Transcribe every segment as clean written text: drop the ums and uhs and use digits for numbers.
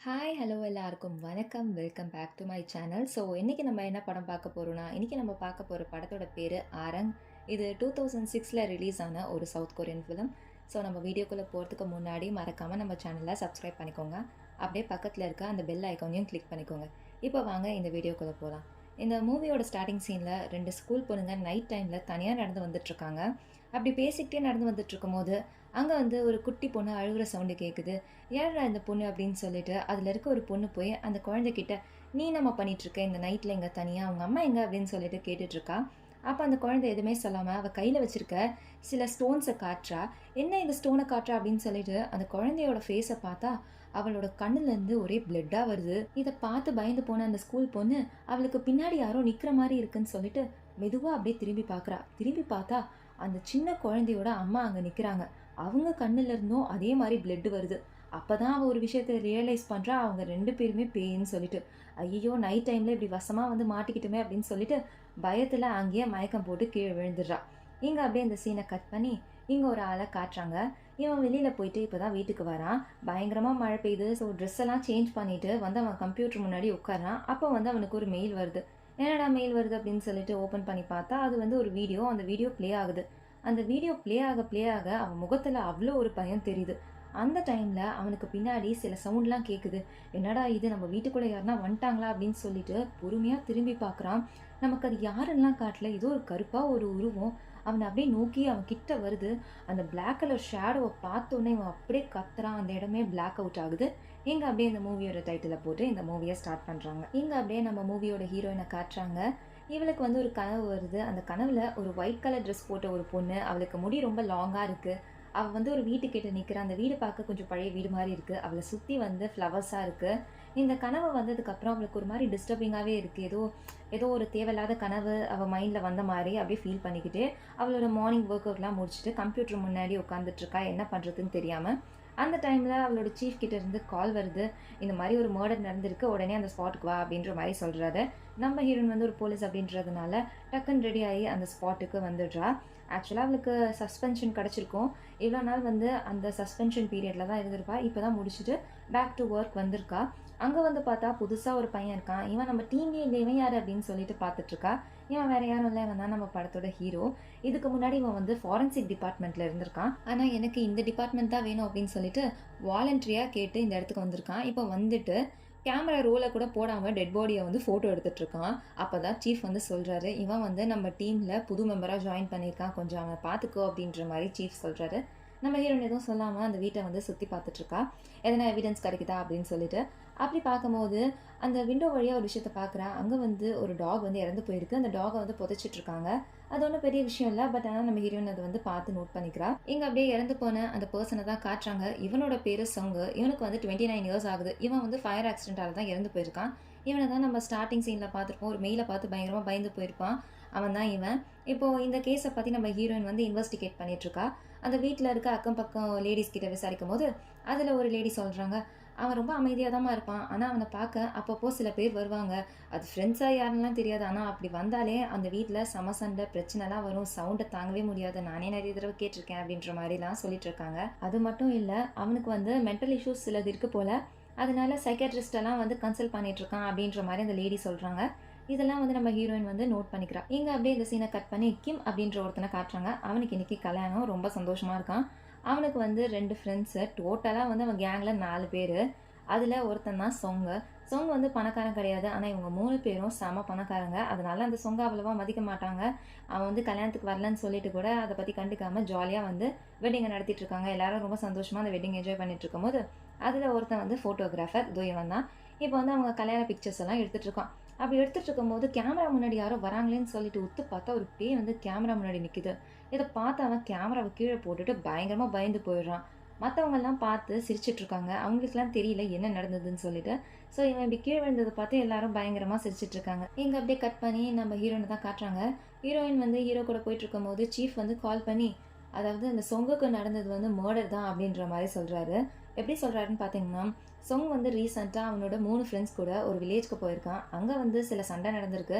Hi hello எல்லாருக்கும் வணக்கம் welcome back to my channel. So இன்றைக்கி நம்ம என்ன படம் பார்க்க போகிறோன்னா, இன்றைக்கி நம்ம பார்க்க போகிற படத்தோட பேர் ஆரங். இது 2006 ரிலீஸ் ஆன ஒரு சவுத் கொரியன் ஃபிலிம். ஸோ நம்ம வீடியோக்குள்ளே போகிறதுக்கு முன்னாடி மறக்காமல் நம்ம சேனலை சப்ஸ்கிரைப் பண்ணிக்கோங்க. அப்படியே பக்கத்தில் இருக்க அந்த பெல் ஐக்கானையும் கிளிக் பண்ணிக்கோங்க. இப்போ வாங்க இந்த வீடியோக்குள்ளே போகலாம். இந்த மூவியோட ஸ்டார்டிங் சீனில் 2 ஸ்கூல் பொண்ணுங்க நைட் டைமில் தனியாக நடந்து வந்துட்டுருக்காங்க. அப்படி பேசிக்கிட்டே நடந்து வந்துட்டுருக்கும் போது அங்கே வந்து ஒரு குட்டி பொண்ணு அழுகிற சவுண்டு கேட்குது. ஏன்டா இந்த பொண்ணு அப்படின்னு சொல்லிட்டு அதில் இருக்க ஒரு பொண்ணு போய் அந்த குழந்தைகிட்ட, நீ நம்ம பண்ணிகிட்ருக்க இந்த நைட்டில் எங்கே தனியாக, அவங்க அம்மா எங்கே அப்படின்னு சொல்லிட்டு கேட்டுட்ருக்கா. அப்போ அந்த குழந்தை எதுவுமே சொல்லாமல் அவள் கையில் வச்சுருக்க சில ஸ்டோன்ஸை காட்டுறா. என்ன இந்த ஸ்டோனை காட்டுறா அப்படின்னு சொல்லிட்டு அந்த குழந்தையோட ஃபேஸை பார்த்தா அவளோட கண்ணுலேருந்து ஒரே பிளட்டாக வருது. இதை பார்த்து பயந்து போன அந்த ஸ்கூல் பொண்ணு அவளுக்கு பின்னாடி யாரோ நிற்கிற மாதிரி இருக்குன்னு சொல்லிட்டு மெதுவாக அப்படியே திரும்பி பார்க்குறா. திரும்பி பார்த்தா அந்த சின்ன குழந்தையோட அம்மா அங்கே நிற்கிறாங்க. அவங்க கண்ணுல இருந்தும் அதே மாதிரி பிளட் வருது. அப்போ தான் அவள் ஒரு விஷயத்தை ரியலைஸ் பண்ணுறா, அவங்க 2 பேருமே பேயின்னு சொல்லிட்டு. ஐயோ, நைட் டைமில் இப்படி வசமாக வந்து மாட்டிக்கிட்டுமே அப்படின்னு சொல்லிட்டு பயத்தில் அங்கேயே மயக்கம் போட்டு கீழே விழுந்துடுறா. இங்கே அப்படியே இந்த சீனை கட் பண்ணி இங்கே ஒரு ஆளை காட்டுறாங்க. இவன் வெளியில் போயிட்டு இப்போ தான் வீட்டுக்கு வரான். பயங்கரமாக மழை பெய்யுது. ஸோ ட்ரெஸ் எல்லாம் சேஞ்ச் பண்ணிவிட்டு வந்து அவன் கம்ப்யூட்டர் முன்னாடி உட்காரான். அப்போ வந்து அவனுக்கு ஒரு மெயில் வருது. என்னடா மெயில் வருது அப்படின்னு சொல்லிட்டு ஓப்பன் பண்ணி பார்த்தா அது வந்து ஒரு வீடியோ. அந்த வீடியோ ப்ளே ஆகுது. அந்த வீடியோ ப்ளே ஆக அவன் முகத்தில் அவ்வளோ ஒரு பயம் தெரியுது. அந்த டைமில் அவனுக்கு பின்னாடி சில சவுண்ட்லாம் கேட்குது. என்னடா இது, நம்ம வீட்டுக்குள்ளே யாருனா வந்துட்டாங்களா அப்படின்னு சொல்லிட்டு பொறுமையாக திரும்பி பார்க்குறான். நமக்கு அது யாருன்னெலாம் காட்டல, ஏதோ ஒரு கருப்பாக ஒரு உருவம் அவனை அப்படியே நோக்கி அவன் கிட்ட வருது. அந்த பிளாக் கலர் ஷேடோவை பார்த்தோன்னே இவன் அப்படியே கத்துறான். அந்த இடமே பிளாக் அவுட் ஆகுது. இங்கே அப்படியே இந்த மூவியோட டைட்டிலை போட்டு இந்த மூவியை ஸ்டார்ட் பண்ணுறாங்க. இங்கே அப்படியே நம்ம மூவியோட ஹீரோயினை காட்டுறாங்க. இவளுக்கு வந்து ஒரு கனவு வருது. அந்த கனவுல ஒரு ஒயிட் கலர் ட்ரெஸ் போட்ட ஒரு பொண்ணு, அவளுக்கு முடி ரொம்ப லாங்காக இருக்குது. அவள் வந்து ஒரு வீட்டுக்கிட்ட நிற்கிறா. அந்த வீடு பார்க்க கொஞ்சம் பழைய வீடு மாதிரி இருக்குது. அவளை சுற்றி வந்து ஃப்ளவர்ஸாக இருக்குது. இந்த கனவு வந்ததுக்கப்புறம் அவளுக்கு ஒரு மாதிரி டிஸ்டர்பிங்காகவே இருக்குது. ஏதோ ஒரு தேவையில்லாத கனவு அவள் மைண்டில் வந்த மாதிரி அப்படியே ஃபீல் பண்ணிக்கிட்டு அவளோட மார்னிங் ஒர்க் அவுட்லாம் முடிச்சுட்டு கம்ப்யூட்டர் முன்னாடி உட்காந்துட்ருக்கா, என்ன பண்ணுறதுன்னு தெரியாமல். அந்த டைமில் அவளோட சீஃப் கிட்ட இருந்து கால் வருது. இந்த மாதிரி ஒரு மர்டர் நடந்திருக்கு, உடனே அந்த ஸ்பாட்டுக்கு வா அப்படின்ற மாதிரி சொல்கிறாரு. நம்ம ஹீரோயின் வந்து ஒரு போலீஸ் அப்படின்றதுனால டக்குன்னு ரெடி ஆகி அந்த ஸ்பாட்டுக்கு வந்துடுறா. ஆக்சுவலாக அவளுக்கு சஸ்பென்ஷன் கிடச்சிருக்கும். இவ்வளோ நாள் வந்து அந்த சஸ்பென்ஷன் பீரியடில் தான் இருந்திருப்பா. இப்போ தான் முடிச்சுட்டு பேக் டு ஒர்க் வந்திருக்கா. அங்கே வந்து பார்த்தா புதுசாக ஒரு பையன் இருக்கான். இவன் நம்ம டீம்லேயே இல்லை, இவன் யார் அப்படின்னு சொல்லிட்டு பார்த்துட்ருக்கா. இவன் வேறு யாரும் இல்லை, இவன் தான் நம்ம படத்தோட ஹீரோ. இதுக்கு முன்னாடி இவன் வந்து ஃபாரன்சிக் டிபார்ட்மெண்ட்டில் இருந்திருக்கான். ஆனால் எனக்கு இந்த டிபார்ட்மெண்ட் தான் வேணும் அப்படின்னு சொல்லிட்டு வாலண்டரியாக கேட்டு இந்த இடத்துக்கு வந்திருக்கான். இப்போ வந்துட்டு கேமரா ரோலை கூட போடாமல் டெட் பாடியை வந்து ஃபோட்டோ எடுத்துகிட்ருக்கான். அப்போ தான் சீஃப் வந்து சொல்கிறாரு, இவன் வந்து நம்ம டீமில் புது மெம்பராக ஜாயின் பண்ணியிருக்கான், கொஞ்சம் அவனை பார்த்துக்கோ அப்படின்ற மாதிரி சீஃப் சொல்கிறாரு. நம்ம ஹீரோயின் எதுவும் சொல்லாமல் அந்த வீட்டை வந்து சுற்றி பார்த்துட்ருக்கா. எதனா எவிடன்ஸ் கிடைக்குதா அப்படின்னு சொல்லிட்டு. அப்படி பார்க்கும்போது அந்த விண்டோ வழியாக ஒரு விஷயத்தை பார்க்குறா. அங்கே வந்து ஒரு டாக் வந்து இறந்து போயிருக்கு. அந்த டாகை வந்து புதைச்சிட்ருக்காங்க. அது ஒன்றும் பெரிய விஷயம் இல்லை. பட் ஆனால் நம்ம ஹீரோயின் அதை வந்து பார்த்து நோட் பண்ணிக்கிறா. இங்கே அப்படியே இறந்து போன அந்த பர்சனை தான் காட்டுறாங்க. இவனோட பேர் சொங்கு. இவனுக்கு வந்து 29 இயர்ஸ் ஆகுது. இவன் வந்து ஃபயர் ஆக்சிடென்ட்டால் தான் இறந்து போயிருக்கான். இவனை தான் நம்ம ஸ்டார்டிங் சீனில் பார்த்துருப்போம். ஒரு மெயிலை பார்த்து பயங்கரமாக பயந்து போயிருப்பான். அவன் தான் இவன். இப்போது இந்த கேஸை பற்றி நம்ம ஹீரோயின் வந்து இன்வெஸ்டிகேட் பண்ணிகிட்ருக்கா. அந்த வீட்டில் இருக்க அக்கம் பக்கம் லேடிஸ் கிட்ட விசாரிக்கும் போது அதில் ஒரு லேடி சொல்கிறாங்க, அவன் ரொம்ப அமைதியாக தான் இருப்பான். ஆனால் அவனை பார்க்க அப்பப்போ சில பேர் வருவாங்க. அது ஃப்ரெண்ட்ஸாக யாருன்னெலாம் தெரியாது. ஆனால் அப்படி வந்தாலே அந்த வீட்டில் சண்டை பிரச்சனைலாம் வரும். சவுண்டை தாங்கவே முடியாது. நானே நிறைய தடவை கேட்டிருக்கேன் அப்படின்ற மாதிரிலாம் சொல்லிட்டு இருக்காங்க. அது மட்டும் இல்லை, அவனுக்கு வந்து மென்டல் இஷ்யூஸ் சிலது இருக்குது போல். அதனால சைக்காட்ரிஸ்டெல்லாம் வந்து கன்சல்ட் பண்ணிகிட்ருக்கான் அப்படின்ற மாதிரி அந்த லேடி சொல்கிறாங்க. இதெல்லாம் வந்து நம்ம ஹீரோயின் வந்து நோட் பண்ணிக்கிறா. இங்கே அப்படியே இந்த சீனை கட் பண்ணி கிம் அப்படின்ற ஒருத்தனை காட்டுறாங்க. அவனுக்கு இன்றைக்கி கல்யாணம், ரொம்ப சந்தோஷமாக இருக்கான். அவனுக்கு வந்து 2 ஃப்ரெண்ட்ஸு, டோட்டலாக வந்து அவன் கேங்கில் 4 பேர். அதில் ஒருத்தன் தான் சொங்கு. சொங்கு வந்து பணக்காரன் கிடையாது. ஆனால் இவங்க 3 பேரும் செம பணக்காரங்க. அதனால அந்த சொங்கை அவ்வளோவா மதிக்க மாட்டாங்க. அவன் வந்து கல்யாணத்துக்கு வரலன்னு சொல்லிட்டு கூட அதை பற்றி கண்டுக்காமல் ஜாலியாக வந்து வெட்டிங்கை நடத்திட்டு இருக்காங்க. எல்லாரும் ரொம்ப சந்தோஷமாக அந்த வெட்டிங் என்ஜாய் பண்ணிட்டு இருக்கும்போது அதில் ஒருத்தன் வந்து ஃபோட்டோகிராஃபர் துயவன் தான். இப்போ வந்து அவங்க கல்யாண பிக்சர்ஸ் எல்லாம் எடுத்துகிட்டு இருக்கான். அப்படி எடுத்துகிட்டு இருக்கும்போது கேமரா முன்னாடி யாரோ வராங்களேன்னு சொல்லிட்டு உத்து பார்த்தா ஒரு பேய் வந்து கேமரா முன்னாடி நிற்கிது. இதை பார்த்து அவன் கேமராவை கீழே போட்டுட்டு பயங்கரமாக பயந்து போயிடுறான். மற்றவங்கெல்லாம் பார்த்து சிரிச்சிட்ருக்காங்க. அவங்களுக்குலாம் தெரியல என்ன நடந்ததுன்னு சொல்லிட்டு. ஸோ இவன் இப்படி கீழே விழுந்ததை பார்த்து எல்லாரும் பயங்கரமாக சிரிச்சிட்ருக்காங்க. இங்கே அப்படியே கட் பண்ணி நம்ம ஹீரோயினை தான் காட்டுறாங்க. ஹீரோயின் வந்து ஹீரோ கூட போயிட்டுருக்கும் போது சீஃப் வந்து கால் பண்ணி, அதாவது அந்த சொங்குக்கு நடந்தது வந்து மர்டர் தான் அப்படின்ற மாதிரி சொல்கிறாரு. எப்படி சொல்கிறாருன்னு பார்த்தீங்கன்னா, சொங் வந்து ரீசெண்டாக அவனோட 3 ஃப்ரெண்ட்ஸ் கூட ஒரு வில்லேஜ்க்கு போயிருக்கான். அங்கே வந்து சில சண்டை நடந்திருக்கு.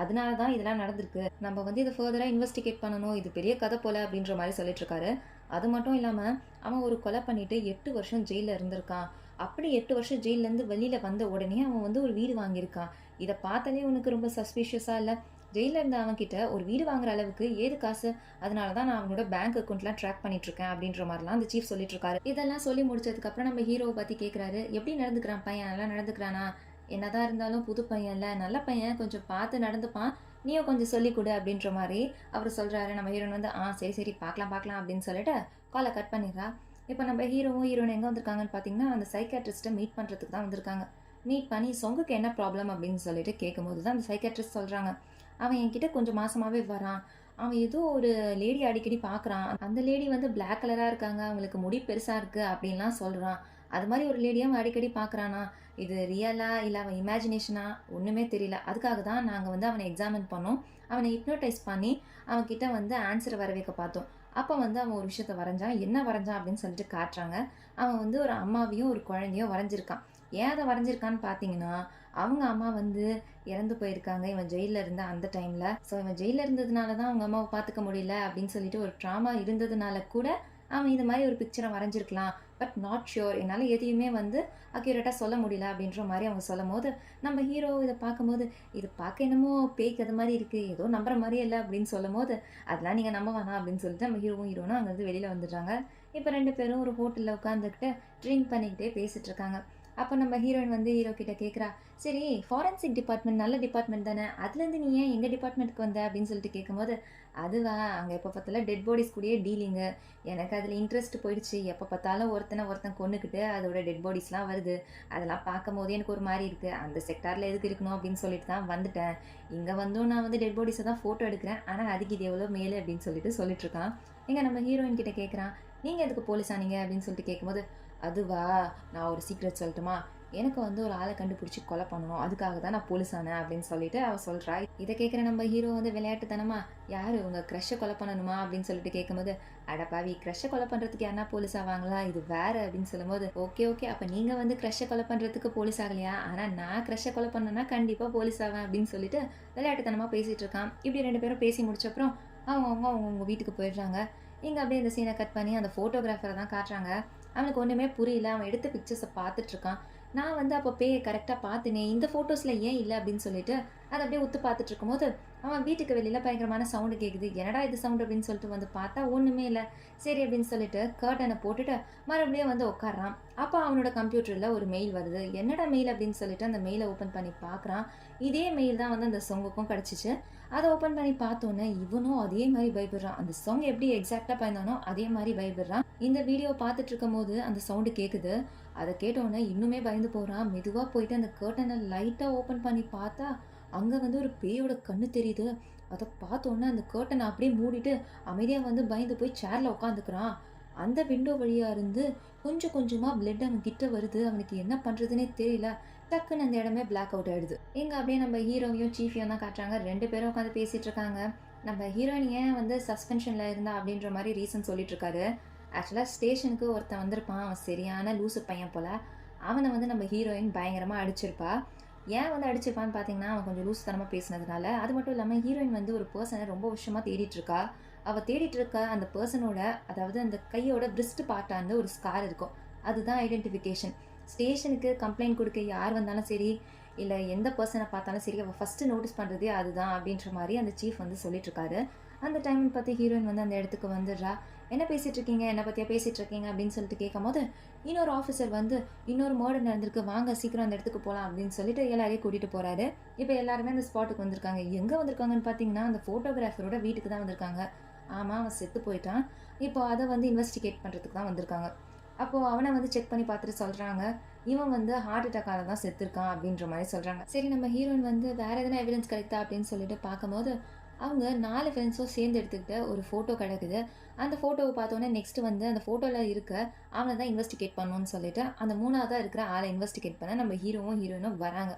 அதனால தான் இதெல்லாம் நடந்திருக்கு. நம்ம வந்து இதை ஃபர்தராக இன்வெஸ்டிகேட் பண்ணணும். இது பெரிய கதை போல் அப்படின்ற மாதிரி சொல்லிட்டுருக்காரு. அது மட்டும் இல்லாமல் அவன் ஒரு கொலை பண்ணிவிட்டு 8 வருஷம் ஜெயிலில் இருந்திருக்கான். அப்படி 8 வருஷம் ஜெயில்லேருந்து வெளியில வந்த உடனே அவன் வந்து ஒரு வீடு வாங்கியிருக்கான். இத பார்த்தாலே உனக்கு ரொம்ப சஸ்பீஷியஸா இல்ல? ஜெயில்ல இருந்த அவன்கிட்ட ஒரு வீடு வாங்குற அளவுக்கு ஏது காசு? அதனால தான் நான் அவனோட பேங்க் அக்கவுண்ட்லாம் ட்ராக் பண்ணிட்டு இருக்கேன் அப்படின்ற மாரிலாம் அந்த சீஃப் சொல்லிட்டு இருக்காரு. இதெல்லாம் சொல்லி முடிச்சதுக்கு அப்புறம் நம்ம ஹீரோவ பத்தி கேட்குறாரு. எப்படி நடந்துக்கிறான் பையன்? நல்லா நடந்துக்கிறானா? என்னதான் இருந்தாலும் புது பையன்ல, நல்ல பையன், கொஞ்சம் பார்த்து நடந்துப்பான். நீயும் கொஞ்சம் சொல்லிக் குடு அப்படின்ற மாரி அவரு சொல்றாரு. நம்ம ஹீரோயின் வந்து, சரி, சரி பார்க்கலாம், பார்க்கலாம் அப்படின்னு சொல்லிட்டு கால கட் பண்ணிடுறா. இப்ப நம்ம ஹீரோவும், ஹீரோயின் எங்க வந்திருக்காங்கன்னு பார்த்தீங்கன்னா, அந்த சைக்கியாட்ரிஸ்ட்ட மீட் பண்றதுக்கு தான் வந்திருக்காங்க. மீட் பண்ணி சொங்குக்கு என்ன ப்ராப்ளம் அப்படின்னு சொல்லிட்டு கேட்கும்போது தான் அந்த சைக்கியாட்ரிஸ்ட் சொல்றாங்க. அவன் என்கிட்ட கொஞ்சம் மாசமாவே வரான். அவன் ஏதோ ஒரு லேடி அடிக்கடி பார்க்குறான். அந்த லேடி வந்து பிளாக் கலரா இருக்காங்க. அவங்களுக்கு முடி பெருசா இருக்கு அப்படின்லாம் சொல்றான். அது மாரி ஒரு லேடிய அவன் அடிக்கடி பார்க்குறானா? இது ரியலா? இல்ல அவன் இமேஜினேஷனா? ஒண்ணுமே தெரியல. அதுக்காக தான் நாங்க வந்து அவன எக்ஸாமின் பண்ணோம். அவன ஹிப்னோடைஸ் பண்ணி அவன்கிட்ட வந்து ஆன்ஸர வர வைக்க பார்த்தோம். அப்ப வந்து அவன் ஒரு விஷயத்த வரைஞ்சான். என்ன வரைஞ்சான் அப்படின்னு சொல்லிட்டு காட்டுறாங்க. அவன் வந்து ஒரு அம்மாவையும், ஒரு குழந்தையும் வரைஞ்சிருக்கான். ஏன் அத வரைஞ்சிருக்கான்னு பார்த்தீங்கன்னா, அவங்க அம்மா வந்து இறந்து போயிருக்காங்க. இவன் ஜெயில்ல இருந்த அந்த டைம்ல. ஸோ இவன் ஜெயில்ல இருந்ததுனால தான் அவங்க அம்மாவ பார்த்துக்க முடியல அப்படின்னு சொல்லிட்டு ஒரு ட்ராமா இருந்ததுனால கூட, அவன் இது மாரி ஒரு பிக்சர வரைஞ்சிருக்கலாம். But not sure. என்னால எதையுமே வந்து அக்யூரேட்டா சொல்ல முடியல அப்படின்ற மாரி அவங்க சொல்லும்போது, நம்ம ஹீரோ இத பார்க்கும்போது, இது பார்க்க என்னமோ பேய் கதை மாரி இருக்கு. ஏதோ நம்புற மாரியே இல்ல அப்படின்னு சொல்லும்போது, அதெல்லாம் நீங்க நம்ப வேணாம் அப்படின்னு சொல்லிட்டு நம்ம ஹீரோவும், ஹீரோயினும் அங்கருந்து வெளியில வந்துடுறாங்க. இப்ப 2 பேரும் ஒரு ஹோட்டல்ல உட்காந்துக்கிட்டு ட்ரிங்க் பண்ணிக்கிட்டே பேசிட்டு இருக்காங்க. அப்ப நம்ம ஹீரோயின் வந்து ஹீரோ கிட்ட கேட்கிறா, "சரி, ஃபாரன்சிக் டிபார்ட்மெண்ட் நல்ல டிபார்ட்மெண்ட் தானே. அதுலேருந்து நீ ஏன் எங்க டிபார்ட்மெண்ட்க்கு வந்த?" அப்படின்னு சொல்லிட்டு கேட்கும்போது, "அதுவா, அங்க எப்ப பார்த்தாலும் டெட் பாடிஸ் கூடயே டீலிங்கு. எனக்கு அதுல இன்ட்ரெஸ்ட் போயிடுச்சு. எப்ப பார்த்தாலும் ஒருத்தன ஒருத்தன் கொன்னுக்கிட்டு அதோட டெட் பாடிஸ்லாம் வருது. அதெல்லாம் பார்க்கும்போதே எனக்கு ஒரு மாரி இருக்கு. அந்த செக்டார்ல எதுக்கு இருக்கணும் அப்படின்னு சொல்லிட்டு தான் வந்துட்டேன். இங்க வந்தும் நான் வந்து டெட் பாடிஸ தான் ஃபோட்டோ எடுக்கிறேன். ஆனா அதுக்கு இது எவ்வளோ மேலு" அப்படின்னு சொல்லிட்டு இருக்கான். எங்க நம்ம ஹீரோயின் கிட்ட கேட்குறான், "நீங்க எதுக்கு போலீஸ் ஆனீங்க?" அப்படின்னு சொல்லிட்டு கேட்கும்போது, "அதுவா, நான் ஒரு சீக்ரெட் சொல்லட்டுமா? எனக்கு வந்து ஒரு ஆள கண்டுபிடிச்சு கொலை பண்ணணும். அதுக்காக தான் நான் போலீஸ் ஆனேன்" அப்படின்னு சொல்லிட்டு அவ சொல்றா. இத கேட்குற நம்ம ஹீரோ வந்து விளையாட்டுத்தனமா, "யாரு உங்க க்ரஷ்ஷ கொலை பண்ணணுமா?" அப்படின்னு சொல்லிட்டு கேட்கும்போது, "அட பாவி! க்ரஷ்ஷ கொலை பண்றதுக்கு யாருனா போலீஸ் ஆவாங்களா? இது வேற" அப்படின்னு சொல்லும்போது, "ஓகே, ஓகே. அப்ப நீங்க வந்து க்ரஷ்ஷ கொலை பண்றதுக்கு போலீஸ் ஆகலையா? ஆனா நான் க்ரஷ்ஷ கொலை பண்ணேன்னா கண்டிப்பா போலீஸ் ஆவேன்" அப்படின்னு சொல்லிட்டு விளையாட்டுத்தனமா பேசிட்டு இருக்கான். இப்படி 2 பேரும் பேசி முடிச்சப்புறம் அவங்கவங்க வீட்டுக்கு போயிடுறாங்க. இங்க அப்படியே இந்த சீன கட் பண்ணி அந்த ஃபோட்டோகிராஃபர தான் காட்டுறாங்க. அவனுக்கு ஒண்ணுமே புரியல. அவன் எடுத்த பிக்சர்ஸ பார்த்துட்டு இருக்கான். நான் வந்து அப்ப பேய கரெக்ட்டா பார்த்தேனே, இந்த ஃபோட்டோஸ்ல ஏன் இல்ல அப்படின்னு சொல்லிட்டு, அத அப்படியே உத்து பார்த்துட்டு இருக்கும்போது, அவன் வீட்டுக்கு வெளியில பயங்கரமான சவுண்ட் கேட்குது. என்னடா இது சவுண்ட் அப்படின்னு சொல்லிட்டு வந்து பார்த்தா ஒண்ணுமே இல்ல. சரி அப்படின்னு சொல்லிட்டு கர்டன போட்டுட்டு மறுபடியும் வந்து உட்கார்றான். அப்ப அவனோட கம்ப்யூட்டர்ல ஒரு மெயில் வருது. என்னடா மெயில் அப்படின்னு சொல்லிட்டு அந்த மெயில ஓப்பன் பண்ணி பார்க்குறான். இதே மெயில் தான் வந்து அந்த சொங்குக்கும் கிடைச்சுச்சு. அத ஓப்பன் பண்ணி பார்த்தோனே, இவனும் அதே மாரி பயப்படுறான். அந்த சாங் எப்படி எக்ஸாக்ட்டா பயந்தானோ, அதே மாரி பயப்படுறான். இந்த வீடியோ பார்த்துட்டு இருக்கும்போது அந்த சவுண்ட் கேட்குது. அத கேட்டோனே இன்னுமே பயந்து போறான். மெதுவா போயிட்டு அந்த கர்டன லைட்டா ஓப்பன் பண்ணி பார்த்தா, அங்க வந்து ஒரு பேயோட கண்ணு தெரியுது. அத பார்த்தோனே அந்த கர்டன அப்படியே மூடிட்டு, அமைதியா வந்து பயந்து போய் சேர்ல உட்காந்துக்கிறான். அந்த விண்டோ வழியா இருந்து கொஞ்சம் கொஞ்சமா பிளட் அவன் கிட்ட வருது. அவனுக்கு என்ன பண்றதுன்னே தெரியல. டக்குன்னு அந்த இடமே பிளாக் அவுட் ஆயிடுது. இங்க அப்படியே நம்ம ஹீரோவையும், சீஃபையும் தான் காட்டுறாங்க. 2 பேரும் உட்காந்து பேசிட்டு இருக்காங்க. நம்ம ஹீரோயின் ஏன் வந்து சஸ்பென்ஷன்ல இருந்தா அப்படின்ற மாரி ரீசன் சொல்லிட்டு இருக்காரு. ஆக்சுவலா ஸ்டேஷனுக்கு ஒருத்தன் வந்திருப்பான். அவன் சரியான லூசு பையன் போல. அவன வந்து நம்ம ஹீரோயின் பயங்கரமா அடிச்சிருப்பா. ஏன் வந்து அடிச்சிருப்பான்னு பார்த்தீங்கன்னா, அவன் கொஞ்சம் லூசுத்தனமா பேசினதுனால. அது மட்டும் இல்லாம ஹீரோயின் வந்து ஒரு பெர்சன ரொம்ப வருஷமா தேடிட்டு இருக்கா. அவ தேடிட்டு இருக்க அந்த பெர்சனோட, அதாவது அந்த கையோட பிரிஸ்ட் பார்ட்டாண்ட ஒரு ஸ்கார் இருக்கும். அதுதான் ஐடென்டிஃபிகேஷன். ஸ்டேஷனுக்கு கம்ப்ளைண்ட் குடுக்க யார் வந்தாலும் சரி, இல்ல எந்த பெர்சன பார்த்தாலும் சரி, அவ ஃபர்ஸ்ட்டு நோட்டீஸ் பண்றதே அதுதான் அப்படின்ற மாரி அந்த சீஃப் வந்து சொல்லிட்டு இருக்காரு. அந்த டைம்ன்னு பார்த்து ஹீரோயின் வந்து அந்த இடத்துக்கு வந்துடுறா. "என்ன பேசிட்டு இருக்கீங்க? என்ன பத்தியா பேசிட்டு இருக்கீங்க?" அப்படின்னு சொல்லிட்டு கேட்கும்போது, இன்னொரு ஆஃபீசர் வந்து, "இன்னொரு மர்டர் நடந்திருக்கு. வாங்க சீக்கிரம் அந்த இடத்துக்கு போலாம்" அப்படின்னு சொல்லிட்டு எல்லாரையும் கூட்டிட்டு போறாரு. இப்ப எல்லாருமே அந்த ஸ்பாட்டுக்கு வந்திருக்காங்க. எங்க வந்திருக்காங்கன்னு பார்த்தீங்கன்னா, அந்த ஃபோட்டோகிராஃபரோட வீட்டுக்கு தான் வந்திருக்காங்க. ஆமா, அவன் செத்து போயிட்டான். இப்போ அத வந்து இன்வெஸ்டிகேட் பண்றதுக்கு தான் வந்திருக்காங்க. அப்போ அவன வந்து செக் பண்ணி பார்த்துட்டு சொல்றாங்க, "இவன் வந்து ஹார்ட் அட்டாக்கால தான் செத்துருக்கான்" அப்படின்ற மாரி சொல்றாங்க. சரி, நம்ம ஹீரோயின் வந்து வேற எதனா எவிடன்ஸ் கிடைக்குதா அப்படின்னு சொல்லிட்டு பார்க்கும்போது, அவங்க 4 ஃப்ரெண்ட்ஸும் சேர்ந்து எடுத்துக்கிட்ட ஒரு ஃபோட்டோ கிடக்குது. அந்த ஃபோட்டோவ பார்த்தோனே நெக்ஸ்ட் வந்து அந்த ஃபோட்டோல இருக்க அவன தான் இன்வெஸ்டிகேட் பண்ணணும்னு சொல்லிட்டு, அந்த 3வதா இருக்கிற ஆள இன்வெஸ்டிகேட் பண்ண நம்ம ஹீரோவும், ஹீரோயினும் வராங்க.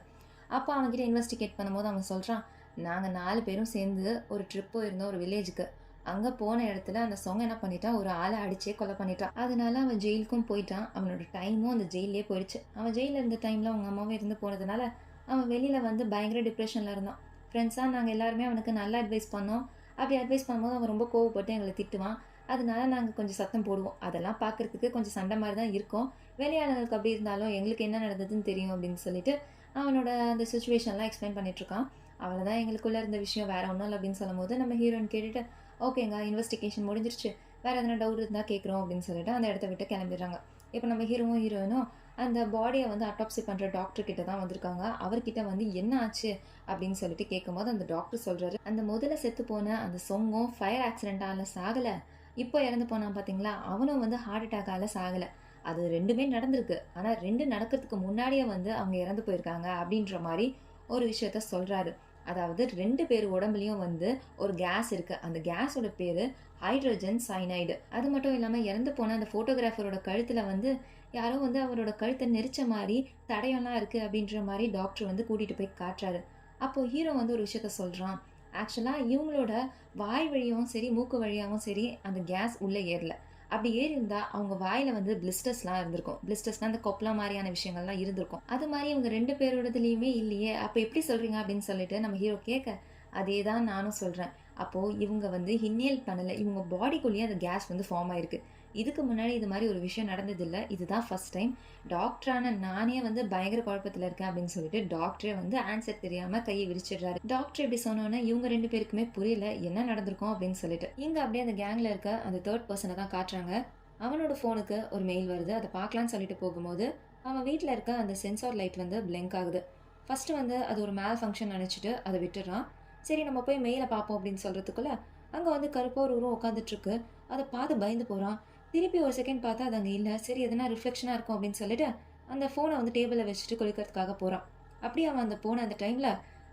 அப்ப அவன்கிட்ட இன்வெஸ்டிகேட் பண்ணும்போது அவன் சொல்றான், "நாங்க 4 பேரும் சேர்ந்து ஒரு ட்ரிப் போயிருந்தோம் ஒரு வில்லேஜுக்கு. அங்க போன இடத்துல அந்த சொங்க என்ன பண்ணிட்டான், ஒரு ஆள அடிச்சே கொலை பண்ணிட்டான். அதனால அவன் ஜெயிலுக்கும் போயிட்டான். அவனோட டைமும் அந்த ஜெயில்லயே போயிடுச்சு. அவன் ஜெயில்ல இருந்த டைம்ல அவங்க அம்மாவும் இறந்து போனதுனால, அவன் வெளியில வந்து பயங்கர டிப்ரஷன்ல இருந்தான். ஃப்ரெண்ட்ஸா நாங்க எல்லாருமே அவனுக்கு நல்ல அட்வைஸ் பண்ணோம். அப்படி அட்வைஸ் பண்ணும்போது அவன் ரொம்ப கோவப்பட்டு எங்கள திட்டுவான். அதனால நாங்க கொஞ்சம் சத்தம் போடுவோம். அதெல்லாம் பார்க்கறதுக்கு கொஞ்சம் சண்டை மாரி தான் இருக்கும். வெளியாளுங்களுக்கு அப்படி இருந்தாலும் எங்களுக்கு என்ன நடந்ததுன்னு தெரியும் அப்படின்னு சொல்லிட்டு, அவனோட அந்த சிச்சுவேஷன்லாம் எக்ஸ்பிளைன் பண்ணிட்டுருக்கான். அவ்வளோதான் எங்களுக்குள்ள இருந்த விஷயம் வேற ஒண்ணும் இல்ல அப்படின்னு சொல்லும்போது, நம்ம ஹீரோயின் கேட்டுட்டு, "ஓகேங்க இன்வெஸ்டிகேஷன் முடிஞ்சிருச்சு. வேற எதனா டவுட் இருந்தா கேட்குறோம்" அப்படின்னு சொல்லிட்டு அந்த இடத்த விட்டு கிளம்பிடுறாங்க. இப்ப நம்ம ஹீரோவும், ஹீரோயினும் அந்த பாடிய வந்து அட்டாப்சி பண்ற டாக்டர் கிட்ட தான் வந்திருக்காங்க. அவர்கிட்ட வந்து என்ன ஆச்சு அப்படின்னு சொல்லிட்டு கேட்கும்போது, அந்த டாக்டர் சொல்றாரு, "அந்த முதல்ல செத்து போன அந்த சொங்கும் ஃபயர் ஆக்சிடென்ட்டால சாகல. இப்போ இறந்து போனான் பார்த்தீங்களா, அவனும் வந்து ஹார்ட் அட்டாக்கால சாகல. அது 2மே நடந்திருக்கு. ஆனா 2 நடக்கிறதுக்கு முன்னாடியே வந்து அவங்க இறந்து போயிருக்காங்க." அப்படின்ற மாரி ஒரு விஷயத்த சொல்றாரு. அதாவது 2 பேர் உடம்புலயும் வந்து ஒரு கேஸ் இருக்கு. அந்த கேஸோட பேரு ஹைட்ரஜன் சயனைடு. அது மட்டும் இல்லாம இறந்து போன அந்த ஃபோட்டோகிராஃபரோட கழுத்துல வந்து யாரோ வந்து அவரோட கழுத்த நெரிச்ச மாரி தடயம்லாம் இருக்கு அப்படின்ற மாரி டாக்டர் வந்து கூட்டிட்டு போய் காட்டுறாரு. அப்போ ஹீரோ வந்து ஒரு விஷயத்த சொல்றான். ஆக்சுவலா இவங்களோட வாய் வழியாவும் சரி, மூக்கு வழியாவும் சரி அந்த கேஸ் உள்ள ஏறல. அப்படி ஏறியிருந்தா அவங்க வாயில வந்து பிளிஸ்டர்ஸ்லாம் இருந்திருக்கும். பிளிஸ்டர்ஸ்னா அந்த கொப்பளம் மாரியான விஷயங்கள்லாம் இருந்திருக்கும். அது மாரி இவங்க 2 பேரோடதுலயுமே இல்லையே. அப்ப எப்படி சொல்றீங்க அப்படின்னு சொல்லிட்டு நம்ம ஹீரோ கேட்க, அதே தான் நானும் சொல்றேன். அப்போ இவங்க வந்து இன்ஹேல் பண்ணல. இவங்க பாடிக்குள்ளேயே அந்த கேஸ் வந்து ஃபார்ம் ஆயிருக்கு. இதுக்கு முன்னாடி இது மாரி ஒரு விஷயம் நடந்ததில்ல. இதுதான் ஃபர்ஸ்ட் டைம். டாக்டரான நானே வந்து பயங்கர குழப்பத்துல இருக்கேன் அப்படின்னு சொல்லிட்டு டாக்டரே வந்து ஆன்சர் தெரியாம கையை விரிச்சிடுறாரு. டாக்டர் இப்படி சொன்னோன்னே இவங்க 2 பேருக்குமே புரியல என்ன நடந்திருக்கும் அப்படின்னு சொல்லிட்டு. இங்க அப்படியே அந்த கேங்ல இருக்க அந்த தேர்ட் பெர்சன தான் காட்டுறாங்க. அவனோட ஃபோனுக்கு ஒரு மெயில் வருது. அத பார்க்கலான்னு சொல்லிட்டு போகும்போது, அவன் வீட்ல இருக்க அந்த சென்சார் லைட் வந்து பிளிங்க் ஆகுது. ஃபர்ஸ்ட் வந்து அது ஒரு மேல் ஃபங்ஷன் நெனச்சுட்டு அத விட்டுடுறான். சரி நம்ம போய் மெயில பார்ப்போம் அப்படின்னு சொல்றதுக்குள்ள, அங்க வந்து கருப்பா ஒரு உருவம் உட்காந்துட்டு இருக்கு. அத பார்த்து பயந்து போறான். திருப்பி ஒரு செகண்ட் பார்த்தா அது அங்க இல்ல. சரி எதனா ரிஃப்ளெக்ஷனா இருக்கும் அப்படின்னு சொல்லிட்டு, அந்த ஃபோன வந்து டேபிள்ல வச்சுட்டு குளிக்கிறதுக்காக போறான். அப்படியே அவன் அந்த போன அந்த டைம்ல,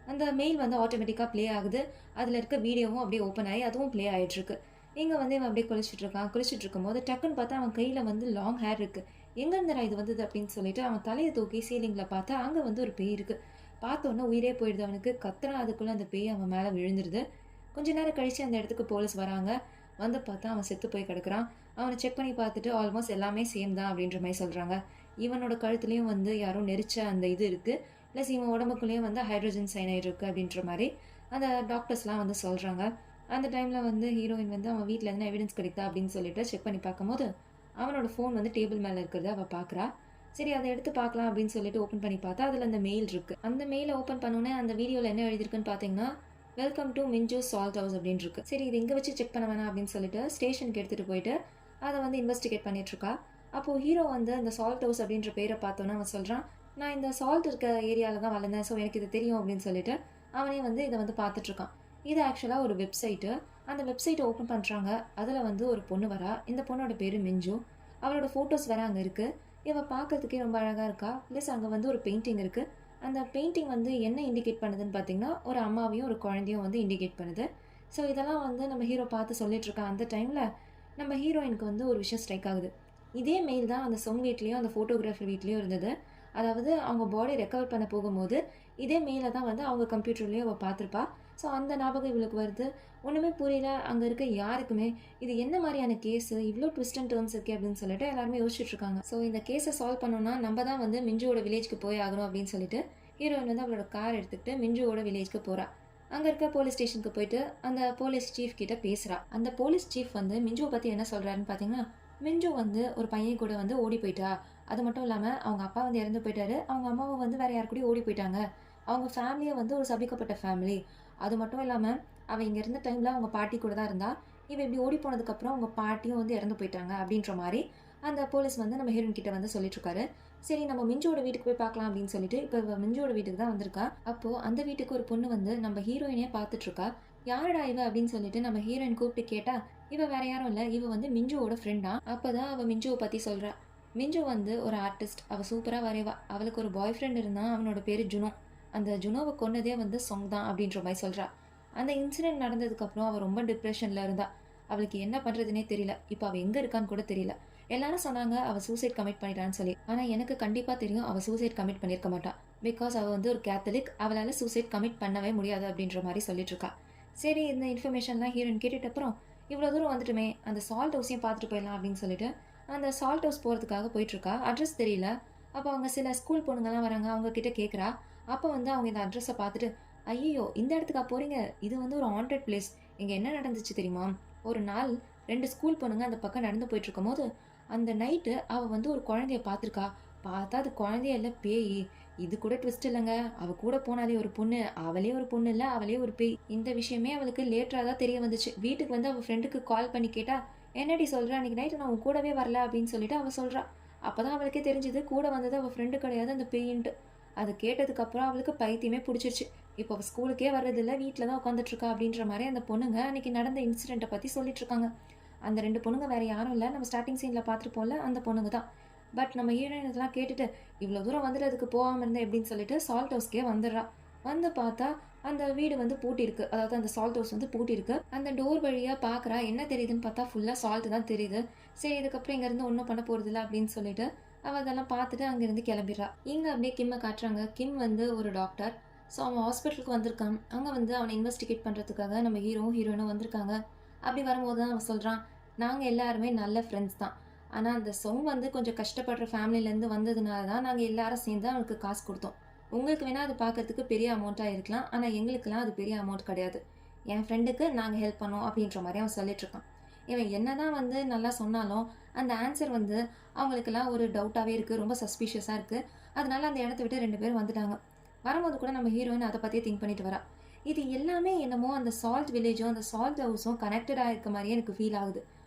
அந்த மெயில் வந்து ஆட்டோமேட்டிக்கா ப்ளே ஆகுது. அதுல இருக்க வீடியோவும் அப்படியே ஓப்பன் ஆயி அதுவும் ப்ளே ஆயிட்டு இருக்கு. இங்க வந்து இவன் அப்படியே குளிச்சுட்டு இருக்கான். குளிச்சுட்டு இருக்கும்போது டக்குன்னு பார்த்தா அவன் கையில வந்து லாங் ஹேர் இருக்கு. எங்க இருந்துடா இது வந்தது அப்படின்னு சொல்லிட்டு அவன் தலைய தூக்கி சீலிங்ல பார்த்தா அங்க வந்து ஒரு பேய் இருக்கு. பார்த்த உடனே உயிரே போயிடுது அவனுக்கு. கத்துறான் அதுக்குள்ள அந்த பேய் அவன் மேல விழுந்துருது. கொஞ்ச நேரம் கழிச்சு அந்த இடத்துக்கு போலீஸ் வராங்க. வந்து பார்த்தா அவன் செத்து போய் கிடக்குறான். அவன செக் பண்ணி பார்த்துட்டு ஆல்மோஸ்ட் எல்லாமே சேம் தான் அப்படின்ற மாரி சொல்றாங்க. இவனோட கழுத்துலயும் வந்து யாரோ நெரிச்ச அந்த இது இருக்கு. பிளஸ் இவன் உடம்புக்குள்ளேயும் வந்து ஹைட்ரோஜன் சயனைடு இருக்கு அப்படின்ற மாரி அந்த டாக்டர்ஸ்லாம் வந்து சொல்றாங்க. அந்த டைம்ல வந்து ஹீரோயின் வந்து அவன் வீட்ல எதுனா எவிடன்ஸ் கிடைக்குதா அப்படின்னு சொல்லிட்டு செக் பண்ணி பார்க்கும்போது, அவனோட ஃபோன் வந்து டேபிள் மேல இருக்கிறத அவ பார்க்குறா. சரி அத எடுத்து பார்க்கலாம் அப்படின்னு சொல்லிட்டு ஓப்பன் பண்ணி பார்த்தா, அதுல அந்த மெயில் இருக்கு. அந்த மெயில ஓப்பன் பண்ணோனே அந்த வீடியோல என்ன எழுதியிருக்குன்னு பார்த்தீங்கன்னா, வெல்கம் டூ மின்ஜூ சால்ட் ஹவுஸ் அப்படின்னு இருக்கு. சரி இது இங்க வச்சு செக் பண்ண வேணாம் அப்படின்னு சொல்லிட்டு ஸ்டேஷனுக்கு எடுத்துட்டு போயிட்டு அத வந்து இன்வெஸ்டிகேட் பண்ணிட்டு இருக்கா. அப்போ ஹீரோ வந்து அந்த சால்ட் ஹவுஸ் அப்படின்ற பேரை பார்த்தோன்னே அவன் சொல்றான், "நான் இந்த சால்ட் இருக்க ஏரியால தான் வளர்ந்தேன். ஸோ எனக்கு இது தெரியும்" அப்படின்னு சொல்லிட்டு அவனே வந்து இத வந்து பார்த்துட்டு இருக்கான். இது ஆக்சுவலா ஒரு வெப்சைட்டு. அந்த வெப்சைட்ட ஓப்பன் பண்றாங்க. அதுல வந்து ஒரு பொண்ணு வரா. இந்த பொண்ணோட பேரு மின்ஜூ. அவளோட ஃபோட்டோஸ் வேற அங்க இருக்கு. இவ பார்க்கறதுக்கே ரொம்ப அழகா இருக்கா. பிளஸ் அங்க வந்து ஒரு பெயிண்டிங் இருக்கு. அந்த பெயிண்டிங் வந்து என்ன இண்டிகேட் பண்ணுதுன்னு பார்த்தீங்கன்னா, ஒரு அம்மாவையும், ஒரு குழந்தையும் வந்து இண்டிகேட் பண்ணுது. ஸோ இதெல்லாம் வந்து நம்ம ஹீரோ பார்த்து சொல்லிட்டு இருக்கான். அந்த டைம்ல நம்ம ஹீரோயினுக்கு வந்து ஒரு விஷயம் ஸ்ட்ரைக் ஆகுது. இதே மெயில் தான் அந்த சொங் வீட்லயும், அந்த ஃபோட்டோகிராஃபர் வீட்லயும் இருந்தது. அதாவது அவங்க பாடி ரெக்கவர் பண்ண போகும்போது, இதே மெயில தான் வந்து அவங்க கம்ப்யூட்டர்லயும் அவ பார்த்துருப்பா. ஸோ அந்த ஞாபகம் இவளுக்கு வருது. ஒண்ணுமே புரியல. அங்க இருக்க யாருக்குமே, இது என்ன மாரியான கேஸு? இவ்ளோ ட்விஸ்ட் அண்ட் டர்ன்ஸ் இருக்கே அப்படின்னு சொல்லிட்டு எல்லாருமே யோசிச்சுட்டு இருக்காங்க. ஸோ இந்த கேஸ சால்வ் பண்ணணும்னா, நம்ம தான் வந்து மிஞ்சுவோட வில்லேஜ்க்கு போய் ஆகணும் அப்படின்னு சொல்லிட்டு, ஹீரோயின் வந்து அவளோட கார் எடுத்துக்கிட்டு மிஞ்சுவோட வில்லேஜ்க்கு போறா. அங்க இருக்க போலீஸ் ஸ்டேஷனுக்கு போயிட்டு, அந்த போலீஸ் சீஃப் கிட்ட பேசுறா. அந்த போலீஸ் சீஃப் வந்து மிஞ்சுவ பத்தி என்ன சொல்றாருன்னு பார்த்தீங்கன்னா, மிஞ்சு வந்து ஒரு பையன் கூட வந்து ஓடி போயிட்டா. அது மட்டும் இல்லாம அவங்க அப்பா வந்து இறந்து போயிட்டாரு. அவங்க அம்மாவும் வந்து வேற யார் கூடயும் ஓடி போயிட்டாங்க. அவங்க ஃபேமிலியே வந்து ஒரு சபிக்கப்பட்ட ஃபேமிலி. அது மட்டும் இல்லாம, அவ இங்க இருந்த டைம்ல அவங்க பாட்டி கூட தான் இருந்தா. இவ இப்படி ஓடி போனதுக்கப்புறம் அவங்க பாட்டியும் வந்து இறந்து போயிட்டாங்க அப்படின்ற மாரி, அந்த போலீஸ் வந்து நம்ம ஹீரோயின் கிட்ட வந்து சொல்லிட்டு இருக்காரு. சரி நம்ம மிஞ்சுவோட வீட்டுக்கு போய் பார்க்கலாம் அப்படின்னு சொல்லிட்டு, இப்ப இவ மிஞ்சுவோட வீட்டுக்கு தான் வந்திருக்கா. அப்போ அந்த வீட்டுக்கு ஒரு பொண்ணு வந்து நம்ம ஹீரோயினையே பார்த்துட்டு இருக்கா. யாருடா இவ அப்படின்னு சொல்லிட்டு நம்ம ஹீரோயின் கூப்பிட்டு கேட்டா, இவ வேற யாரும் இல்ல. இவ வந்து மிஞ்சுவோட ஃப்ரெண்டா. அப்பதான் அவ மிஞ்சுவ பத்தி சொல்றா. மிஞ்சு வந்து ஒரு ஆர்டிஸ்ட். அவ சூப்பரா வரைவா. அவளுக்கு ஒரு பாய் ஃப்ரெண்ட் இருந்தான். அவனோட பேரு ஜுனோ. அந்த ஜுனோவ கொன்னதே வந்து சொங் தான் அப்படின்ற மாரி சொல்றா. அந்த இன்சிடென்ட் நடந்ததுக்கப்புறம் அவ ரொம்ப டிப்ரெஷன்ல இருந்தா. அவளுக்கு என்ன பண்றதுன்னே தெரியல. இப்ப அவ எங்க இருக்கான்னு கூட தெரியல. எல்லாரும் சொன்னாங்க அவ சூசைட் கமிட் பண்ணிட்டான்னு சொல்லி. ஆனா எனக்கு கண்டிப்பா தெரியும் அவ சூசைட் கமிட் பண்ணியிருக்க மாட்டா. பிகாஸ் அவ வந்து ஒரு கேத்தலிக். அவளால சூசைட் கமிட் பண்ணவே முடியாது அப்படின்ற மாரி சொல்லிட்டு இருக்கா. சரி இந்த இன்ஃபர்மேஷன்லாம் ஹீரோயின் கேட்டுட்ட அப்புறம், இவ்வளோ தூரம் வந்துட்டுமே அந்த சால்ட் ஹவுஸையும் பார்த்துட்டு போயிடலாம் அப்படின்னு சொல்லிட்டு, அந்த சால்ட் ஹவுஸ் போறதுக்காக போயிட்டுருக்கா. அட்ரஸ் தெரியல. அப்போ அவங்க சில ஸ்கூல் பொண்ணுங்கலாம் வராங்க. அவங்க கிட்ட கேட்குறா. அப்போ வந்து அவங்க இந்த அட்ரஸ பார்த்துட்டு, "ஐயய்யோ! இந்த இடத்துக்கா போறீங்க? இது வந்து ஒரு ஹாண்டட் பிளேஸ். இங்க என்ன நடந்துச்சு தெரியுமா? ஒரு நாள் 2 ஸ்கூல் பொண்ணுங்க அந்த பக்கம் நடந்து போயிட்டு இருக்கும்போது, அந்த நைட்டு அவ வந்து ஒரு குழந்தைய பார்த்துருக்கா. பார்த்தா அது குழந்தையே இல்ல பேயி. இது கூட ட்விஸ்ட் இல்லங்க. அவ கூட போனாலே ஒரு பொண்ணு, அவளே ஒரு பொண்ணு இல்ல, அவளே ஒரு பேய். இந்த விஷயமே அவளுக்கு லேட்டரா தான் தெரிய வந்துச்சு. வீட்டுக்கு வந்து அவ ஃப்ரெண்டுக்கு கால் பண்ணி கேட்டா, "என்னடி சொல்ற? அன்னைக்கு நைட்டு நான் உன் கூடவே வரல" அப்படின்னு சொல்லிட்டு அவ சொல்றா. அப்பதான் அவளுக்கே தெரிஞ்சது கூட வந்தது அவ ஃப்ரெண்டு கிடையாது அந்த பேயின்ட்டு. அது கேட்டதுக்கப்புறம் அவளுக்கு பைத்தியமே புடிச்சிருச்சு. இப்போ அவ ஸ்கூலுக்கே வர்றதில்ல, வீட்ல தான் உட்காந்துட்டு இருக்கா அப்படின்ற மாரி அந்த பொண்ணுங்க அன்னைக்கு நடந்த இன்சிடென்ட்ட பத்தி சொல்லிட்டு இருக்காங்க. அந்த 2 பொண்ணுங்க வேற யாரும் இல்ல. நம்ம ஸ்டார்ட்டிங் சீன்ல பார்த்துருப்போம்ல, அந்த பொண்ணுங்க தான். பட் நம்ம ஹீரோயின் இதெல்லாம் கேட்டுட்டு, "இவ்ளோ தூரம் வந்துட்டு அதுக்கு போகாம இருந்தேன்" எப்படின்னு சொல்லிட்டு சால்ட் ஹவுஸ்க்கே வந்துடுறா. வந்து பார்த்தா, அந்த வீடு வந்து பூட்டியிருக்கு. அதாவது அந்த சால்ட் ஹவுஸ் வந்து பூட்டியிருக்கு. அந்த டோர் வழியா பார்க்குறா. என்ன தெரியுதுன்னு பார்த்தா, ஃபுல்லா சால்ட் தான் தெரியுது. சரி இதுக்கப்புறம் இங்கேருந்து ஒண்ணும் பண்ண போறதில்ல அப்படின்னு சொல்லிட்டு, அவ அதெல்லாம் பார்த்துட்டு அங்கேருந்து கிளம்பிடுறா. இங்க அப்படியே கிம்ம காட்டுறாங்க. கிம் வந்து ஒரு டாக்டர். ஸோ அவன் ஹாஸ்பிட்டலுக்கு வந்திருக்கான். அங்க வந்து அவன இன்வெஸ்டிகேட் பண்றதுக்காக நம்ம ஹீரோவும், ஹீரோயினும் வந்திருக்காங்க. அப்படி வரும்போது தான் அவன் சொல்றான், "நாங்க எல்லாருமே நல்ல ஃப்ரெண்ட்ஸ் தான். ஆனா அந்த சொங் வந்து கொஞ்சம் கஷ்டப்படுற ஃபேமிலிலேருந்து வந்ததுனால தான் நாங்க எல்லாரும் சேர்ந்து அவனுக்கு காசு குடுத்தோம். உங்களுக்கு வேணா அது பார்க்கறதுக்கு பெரிய அமௌண்ட்டா இருக்கலாம். ஆனா எங்களுக்கெல்லாம் அது பெரிய அமௌண்ட் கிடையாது. என் ஃப்ரெண்டுக்கு நாங்க ஹெல்ப் பண்ணோம்" அப்படின்ற மாரி அவன் சொல்லிட்டு இருக்கான். இவன் என்னதான் வந்து நல்லா சொன்னாலும், அந்த ஆன்சர் வந்து அவங்களுக்கெல்லாம் ஒரு டவுட்டாவே இருக்கு. ரொம்ப சஸ்பீஷியஸா இருக்கு. அதனால அந்த இடத்த விட்டு 2 பேரும் வந்துட்டாங்க. வரும்போது கூட நம்ம ஹீரோயின் அத பத்தியே திங்க் பண்ணிட்டு வரா. இது எல்லாமே என்னமோ அந்த சால்ட் வில்லேஜும், அந்த சால்ட் ஹவுஸும் கனெக்டடா இருக்க மாரியே எனக்கு ஃபீல் ஆகுது.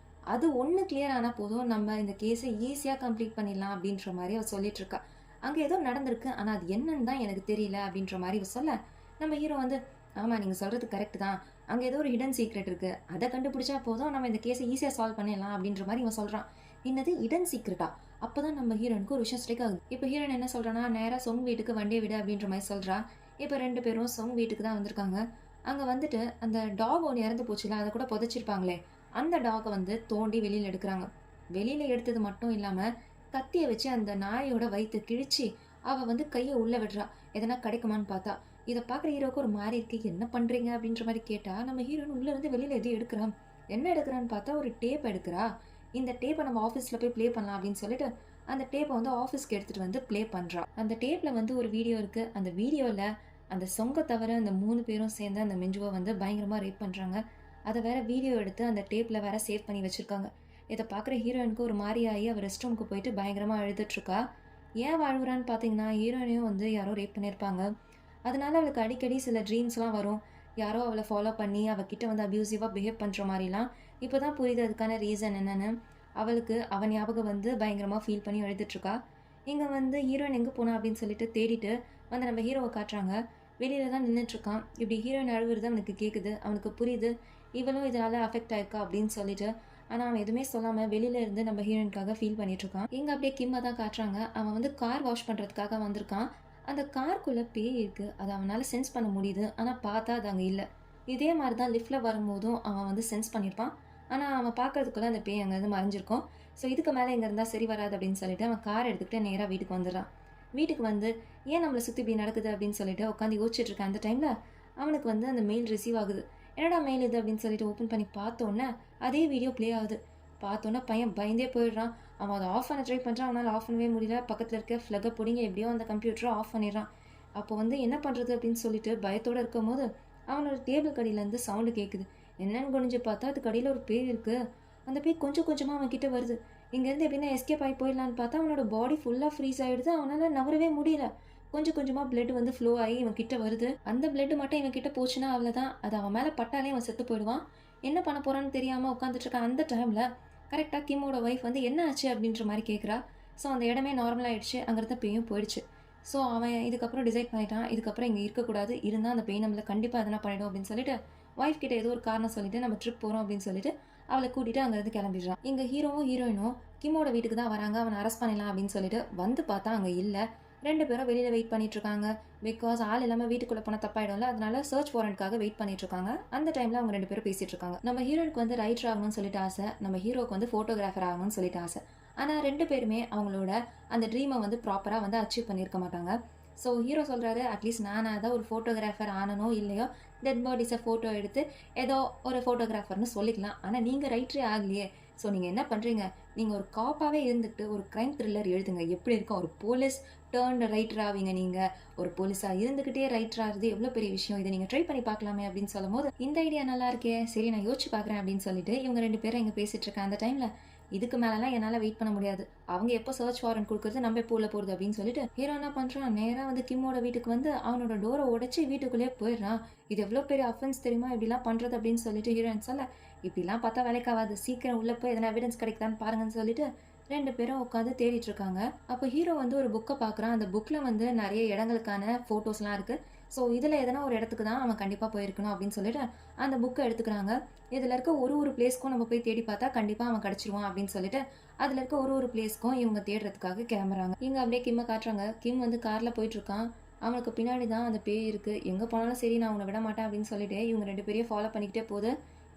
அது ஒண்ணு கிளியர் ஆனா போதும், நம்ம இந்த கேஸ ஈஸியா கம்ப்ளீட் பண்ணிடலாம் அப்படின்ற மாரி அவ சொல்லிட்டு இருக்கா. அங்க ஏதோ நடந்திருக்கு. ஆனா அது என்னன்னு தான் எனக்கு தெரியல அப்படின்ற மாரி இவ சொல்ல, நம்ம ஹீரோ வந்து, "ஆமா நீங்க சொல்றது கரெக்ட் தான். அங்க ஏதோ ஒரு ஹிடன் சீக்ரெட் இருக்கு. அத கண்டுபிடிச்சா போதும், நம்ம இந்த கேஸ ஈஸியா சால்வ் பண்ணிடலாம்" அப்படின்ற மாரி இவன் சொல்றான். என்னது ஹிடன் சீக்ரெட்டா? அப்பதான் நம்ம ஹீரோயினுக்கு ஒரு விஷயம் ஸ்ட்ரைக் ஆகுது. இப்ப ஹீரோயின் என்ன சொல்றான்னா, "நேரா சொங் வீட்டுக்கு வண்டிய விடு" அப்படின்ற மாரி சொல்றா. இப்ப 2 பேரும் சொங் வீட்டுக்கு தான் வந்திருக்காங்க. அங்க வந்துட்டு அந்த டாக் ஒண்ணு இறந்து போச்சுல்ல, அத கூட புதைச்சிருப்பாங்களே, அந்த டாக வந்து தோண்டி வெளியில எடுக்குறாங்க. வெளியில எடுத்தது மட்டும் இல்லாம, கத்திய வச்சு அந்த நாயோட வயித்த கிழிச்சு, அவ வந்து கைய உள்ள விடுறா. எதனா கிடைக்குமான்னு பார்த்தா. இத பார்க்குற ஹீரோவுக்கு ஒரு மாரி இருக்கு. "என்ன பண்றீங்க?" அப்படின்ற மாரி கேட்டா, நம்ம ஹீரோயின் உள்ள இருந்து வெளியில எதையோ எடுக்குறா. என்ன எடுக்குறான்னு பார்த்தா, ஒரு டேப் எடுக்குறா. "இந்த டேப்ப நம்ம ஆஃபீஸ்ல போய் ப்ளே பண்ணலாம்" அப்படின்னு சொல்லிட்டு, அந்த டேப்ப வந்து ஆஃபீஸ்க்கு எடுத்துட்டு வந்து ப்ளே பண்றா. அந்த டேப்ல வந்து ஒரு வீடியோ இருக்கு. அந்த வீடியோல அந்த சொங்க தவிர அந்த 3 பேரும் சேர்ந்து அந்த மிஞ்சுவ வந்து பயங்கரமா ரேப் பண்றாங்க. அத வேற வீடியோ எடுத்து அந்த டேப்ல வேற சேவ் பண்ணி வச்சிருக்காங்க. இத பார்க்குற ஹீரோயினுக்கு ஒரு மாரி ஆயி அவ ரெஸ்ட் ரூம்க்கு போயிட்டு பயங்கரமா அழுதுட்டுருக்கா. ஏன் அழுவுறான்னு பார்த்தீங்கன்னா, ஹீரோயினையும் வந்து யாரோ ரேப் பண்ணியிருப்பாங்க. அதனால அவளுக்கு அடிக்கடி சில ட்ரீம்ஸ்லாம் வரும். யாரோ அவள ஃபாலோ பண்ணி அவகிட்ட வந்து அப்யூசிவா பிஹேவ் பண்ற மாரிலாம். இப்ப தான் புரியுது அதுக்கான ரீசன் என்னன்னு. அவளுக்கு அவ ஞாபகம் வந்து பயங்கரமா ஃபீல் பண்ணி அழுதுட்டுருக்கா. இங்க வந்து ஹீரோயின் எங்க போனா அப்படின்னு சொல்லிட்டு தேடிட்டு வந்து நம்ம ஹீரோவ காட்டுறாங்க. வெளியில தான் நின்னுட்டுருக்கான். இப்படி ஹீரோயின் அழுவுறது அவனுக்கு கேட்குது. அவனுக்கு புரியுது. இவளும் இதனால அஃபெக்ட் ஆயிருக்கா அப்படின்னு சொல்லிட்டு. ஆனா அவன் எதுவுமே சொல்லாம வெளியில இருந்து நம்ம ஹீரோயினுக்காக ஃபீல் பண்ணிட்டு இருக்கான். இங்க அப்படியே கிம்ம தான் காட்டுறாங்க. அவன் வந்து கார் வாஷ் பண்றதுக்காக வந்திருக்கான். அந்த காருக்குள்ள பேய் இருக்கு. அத அவனால சென்ஸ் பண்ண முடியுது. ஆனா பார்த்தா அது அங்க இல்ல. இதே மாரி தான் லிஃப்ட்ல வரும்போதும் அவன் வந்து சென்ஸ் பண்ணியிருப்பான். ஆனா அவன் பார்க்கறதுக்குள்ள அந்த பேய் அங்கருந்து மறைஞ்சிருக்கும். ஸோ இதுக்கு மேல இங்க இருந்தா சரி வராது அப்படின்னு சொல்லிட்டு அவன் கார் எடுத்துக்கிட்டு நேரா வீட்டுக்கு வந்துடுறான். வீட்டுக்கு வந்து ஏன் நம்மள சுத்தி இப்படி நடக்குது அப்படின்னு சொல்லிட்டு உட்காந்து யோசிச்சுட்டு இருக்க அந்த டைம்ல அவனுக்கு வந்து அந்த மெயில் ரிசீவ் ஆகுது. என்னடா மெயில் இது அப்படின்னு சொல்லிட்டு ஓப்பன் பண்ணி பார்த்தோன்னே அதே வீடியோ ப்ளே ஆகுது. பார்த்தோன்னே பையன் பயந்தே போயிடுறான். அவன் அதை ஆஃப் பண்ண ட்ரை பண்ணுறான். அவனால் ஆஃப் பண்ணவே முடியல. பக்கத்தில் இருக்க ஃப்ளக்கை பிடிங்க எப்படியோ அந்த கம்ப்யூட்டரை ஆஃப் பண்ணிடுறான். அப்போ வந்து என்ன பண்ணுறது அப்படின்னு சொல்லிட்டு பயத்தோடு இருக்கும்போது அவனோட டேபிள் கடியிலேருந்து சவுண்டு கேட்குது. என்னன்னு குனிஞ்சு பார்த்தா அது கடியில் ஒரு பேய் இருக்குது. அந்த பேய் கொஞ்சம் கொஞ்சமாக அவன் கிட்ட வருது. இங்கேருந்து எப்படின்னா எஸ்கேப் ஆகி போயிடலான்னு பார்த்தா அவனோட பாடி ஃபுல்லாக ஃப்ரீஸ் ஆகிடுது. அவனால் நவரவே முடியல. கொஞ்சம் கொஞ்சமாக பிளட் வந்து ஃப்ளோ ஆகி இவன் கிட்ட வருது. அந்த பிளட் மட்டும் இவன் கிட்ட போச்சுன்னா அவ்வளோதான். அது அவன் மேலே பட்டாலே அவன் செத்து போயிடுவான். என்ன பண்ண போறான்னு தெரியாமல் உட்காந்துட்டு இருக்க அந்த டைமில் கரெக்டாக கிம்மோட ஒய்ஃப் வந்து என்ன ஆச்சு அப்படின்ற மாதிரி கேட்குறா. ஸோ அந்த இடமே நார்மலாகிடுச்சு. அங்கிருந்த பேயும் போயிடுச்சு. ஸோ அவன் இதுக்கப்புறம் டிசைட் பண்ணிட்டான். இதுக்கப்புறம் இங்கே இருக்கக்கூடாது. இருந்தால் அந்த பெயின் நம்மளை கண்டிப்பாக எதனா பண்ணிடும் அப்படின்னு சொல்லிட்டு ஒய்ஃப் கிட்ட ஏதோ ஒரு காரணம் சொல்லிட்டு நம்ம ட்ரிப் போகிறோம் அப்படின்னு சொல்லிட்டு அவளை கூட்டிட்டு அங்கேருந்து கிளம்பிடுறான். இங்கே ஹீரோவும் ஹீரோயினும் கிம்மோட வீட்டுக்கு தான் வராங்க. அவனை அரெஸ்ட் பண்ணிடலாம் அப்படின்னு சொல்லிட்டு வந்து பார்த்தா அங்கே இல்லை. 2 பேரும் வெளியில வெயிட் பண்ணிட்டு இருக்காங்க. பிகாஸ் ஆள் இல்லாம வீட்டுக்குள்ள போனா தப்பாயிடும்ல. அதனால சர்ச் வாரண்ட்காக வெயிட் பண்ணிட்டு இருக்காங்க. அந்த டைம்ல அவங்க 2 பேரும் பேசிட்டு இருக்காங்க. நம்ம ஹீரோயினுக்கு வந்து ரைட்டர் ஆகணும்னு சொல்லிட்டு ஆசை. நம்ம ஹீரோக்கு வந்து போட்டோகிராஃபர் ஆகணும்னு சொல்லிட்டு ஆசை. ஆனா 2 பேருமே அவங்களோட அந்த ட்ரீமை வந்து ப்ராப்பரா வந்து அச்சீவ் பண்ணியிருக்க மாட்டாங்க. ஸோ ஹீரோ சொல்றாரு, அட்லீஸ்ட் நானாக தான் ஒரு ஃபோட்டோகிராஃபர் ஆனனோ இல்லையோ டெட் பாடிஸை ஃபோட்டோ எடுத்து ஏதோ ஒரு ஃபோட்டோகிராஃபர்னு சொல்லிக்கலாம். ஆனால் நீங்கள் ரைட்டரே ஆகலையே. ஸோ நீங்கள் என்ன பண்ணுறீங்க, நீங்கள் ஒரு காப்பாவே இருந்துட்டு ஒரு கிரைம் த்ரில்லர் எழுதுங்க. எப்படி இருக்கும்? ஒரு போலீஸ் டர்ன்டு ரைட்டர் ஆவீங்க நீங்க. ஒரு போலீஸா இருந்துகிட்டே ரைட்டர் ஆகுறது எவ்வளோ பெரிய விஷயம். இத நீங்க ட்ரை பண்ணி பார்க்கலாமே அப்படின்னு சொல்லும்போது, இந்த ஐடியா நல்லா இருக்கே! சரி நான் யோசிச்சு பார்க்குறேன் அப்படின்னு சொல்லிட்டு, இவங்க 2 பேரும் இங்க பேசிட்டு இருக்காங்க. அந்த டைம்ல இதுக்கு மேலலாம் என்னால வெயிட் பண்ண முடியாது. அவங்க எப்போ சர்ச் வாரண்ட் குடுக்குறது, நம்ம எப்போ உள்ள போறது அப்படின்னு சொல்லிட்டு, ஹீரோ என்ன பண்றான், நேரா வந்து கிம்மோட வீட்டுக்கு வந்து அவனோட டோர உடைச்சு வீட்டுக்குள்ளேயே போயிடுறான். இது எவ்வளோ பெரிய அஃபென்ஸ் தெரியுமா? இப்படிலாம் பண்றது அப்படின்னு சொல்லிட்டு ஹீரோயின் சொல்ல, இப்படிலாம் பார்த்தா வேலைக்காவாது. சீக்கிரம் உள்ள போய் எதனா எவிடன்ஸ் கிடைக்குதான்னு பாருங்கன்னு சொல்லிட்டு 2 பேரும் உட்காந்து தேடிட்டு இருக்காங்க. அப்போ ஹீரோ வந்து ஒரு புக்க பார்க்குறான். அந்த புக்ல வந்து நெறைய இடங்களுக்கான ஃபோட்டோஸ்லாம் இருக்கு. ஸோ இதுல எதனா ஒரு இடத்துக்கு தான் அவன் கண்டிப்பா போயிருக்கணும் அப்படின்னு சொல்லிட்டு, அந்த புக்க எடுத்துக்கிறாங்க. இதுல இருக்க ஒரு ஒரு பிளேஸ்க்கும் நம்ம போய் தேடி பார்த்தா கண்டிப்பா அவன் கிடைச்சிருவான் அப்படின்னு சொல்லிட்டு, அதுல இருக்க ஒரு ஒரு பிளேஸ்க்கும் இவங்க தேடுறதுக்காக கிளம்புறாங்க. இங்க அப்படியே கிம்ம காட்டுறாங்க. கிம் வந்து கார்ல போயிட்டுருக்கான். அவனுக்கு பின்னாடி தான் அந்த பேய் இருக்கு. எங்க போனாலும் சரி நான் உன்ன விட மாட்டேன் அப்படின்னு சொல்லிட்டு, இவங்க 2 பேரையும் ஃபாலோ பண்ணிக்கிட்டே போது.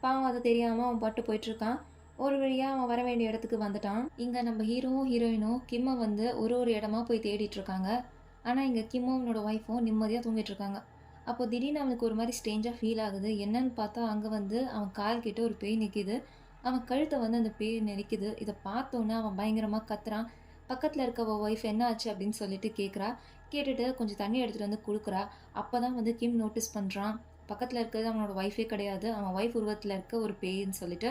பாவம் அது தெரியாம அவன் பாட்டு போயிட்டுருக்கான். ஒரு வழியா அவன் வர வேண்டிய இடத்துக்கு வந்துட்டான். இங்க நம்ம ஹீரோவும், ஹீரோயினும் கிம்ம வந்து ஒரு ஒரு இடமா போய் தேடிட்டு இருக்காங்க. ஆனா, இங்க கிம்மும் அவனோட ஒய்ஃபும் நிம்மதியா தூங்கிட்டு இருக்காங்க. அப்போ திடீர்னு அவனுக்கு ஒரு மாரி ஸ்ட்ரேஞ்சா ஃபீல் ஆகுது. என்னன்னு பார்த்தா, அங்க வந்து அவன் கால் கிட்ட ஒரு பேய் நிக்குது. அவன் கழுத்த வந்து அந்த பேய் நெரிக்குது. இத பார்த்தோனே அவன் பயங்கரமா கத்துறான். பக்கத்துல இருக்க அவ ஒய்ஃப் "என்ன ஆச்சு?" அப்படின்னு சொல்லிட்டு கேட்குறா. கேட்டுட்டு கொஞ்சம் தண்ணி எடுத்துட்டு வந்து குடுக்குறா. அப்பதான் வந்து கிம் நோட்டீஸ் பண்றான். பக்கத்துல இருக்கிறது அவனோட ஒய்ஃபே கிடையாது. அவன் ஒய்ஃப் உருவத்துல இருக்க ஒரு பேய்ன்னு சொல்லிட்டு.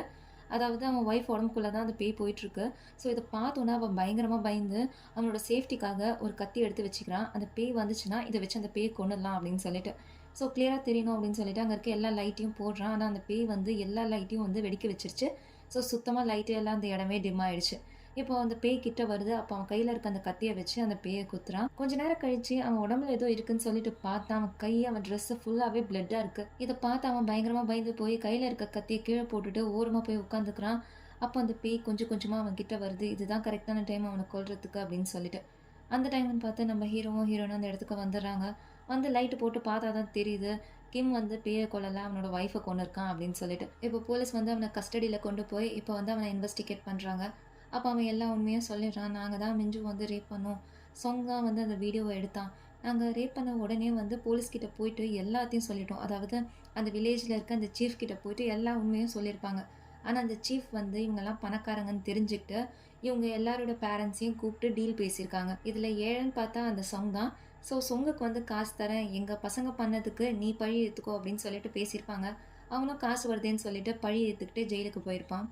அதாவது அவன் ஒய்ஃப் உடம்புக்குள்ள தான் அந்த பேய் போயிட்டுருக்கு. ஸோ இத பார்த்தோனே அவன் பயங்கரமா பயந்து, அவனோட சேஃப்டிக்காக ஒரு கத்தி எடுத்து வச்சுக்கிறான். அந்த பேய் வந்துச்சுன்னா, இத வச்சு அந்த பேய கொன்னுடலாம் அப்படின்னு சொல்லிட்டு. ஸோ கிளியரா தெரியணும் அப்படின்னு சொல்லிட்டு, அங்க இருக்க எல்லா லைட்டையும் போடுறான். ஆனா அந்த பேய் வந்து எல்லா லைட்டையும் வந்து வெடிக்க வச்சுருச்சு. ஸோ சுத்தமா லைட் எல்லாம் அந்த இடமே டிம் ஆயிடுச்சு. இப்போ அந்த பேய் கிட்ட வருது. அப்போ அவன் கையில இருக்க அந்த கத்திய வச்சு அந்த பேய குத்துறான். கொஞ்ச நேரம் கழிச்சு அவன் உடம்புல ஏதோ இருக்குன்னு சொல்லிட்டு பார்த்தா, அவன் கை, அவன் ட்ரெஸ் ஃபுல்லாவே பிளட்டா இருக்கு. இத பார்த்து அவன் பயங்கரமா பயந்து போய் கையில இருக்க கத்திய கீழ போட்டுட்டு ஓரமா போய் உட்காந்துக்கிறான். அப்போ அந்த பேய் கொஞ்சம் கொஞ்சமா அவன் கிட்ட வருது. இதுதான் கரெக்ட்டான டைம் அவன கொல்றதுக்கு அப்படின்னு சொல்லிட்டு. அந்த டைம்ன்னு பார்த்து நம்ம ஹீரோவும், ஹீரோயினும் அந்த இடத்துக்கு வந்துடுறாங்க. வந்து லைட் போட்டு பார்த்தா தான் தெரியுது. கிம் வந்து பேய கொல்லல, அவனோட ஒய்ஃப கொன்னுருக்கான் அப்படின்னு சொல்லிட்டு. இப்போ போலீஸ் வந்து அவன கஸ்டடியில கொண்டு போய் இப்போ வந்து அவன இன்வெஸ்டிகேட் பண்றாங்க. அப்ப அவன் எல்லா உண்மையும் சொல்லிடுறான். நாங்க தான் மிஞ்சு வந்து ரேப் பண்ணோம். சொங் தான் வந்து அந்த வீடியோவ எடுத்தான். நாங்க ரேப் பண்ண உடனே வந்து போலீஸ் கிட்ட போயிட்டு எல்லாத்தையும் சொல்லிட்டோம். அதாவது அந்த வில்லேஜ்ல இருக்க அந்த சீஃப் கிட்ட போயிட்டு எல்லா உண்மையும் சொல்லியிருப்பாங்க. ஆனா அந்த சீஃப் வந்து இவங்கலாம் பணக்காரங்கன்னு தெரிஞ்சுக்கிட்டு, இவங்க எல்லாரோட பேரண்ட்ஸையும் கூப்பிட்டு டீல் பேசியிருக்காங்க. இதுல ஏழன்னு பார்த்தா அந்த சொங் தான். ஸோ சொங்குக்கு வந்து காசு தரேன். எங்க பசங்க பண்ணதுக்கு நீ பழி ஏத்துக்கோ அப்படின்னு சொல்லிட்டு பேசியிருப்பாங்க. அவனும் காசு வருதேன்னு சொல்லிட்டு பழி ஏத்துக்கிட்டு ஜெயிலுக்கு போயிருப்பான்.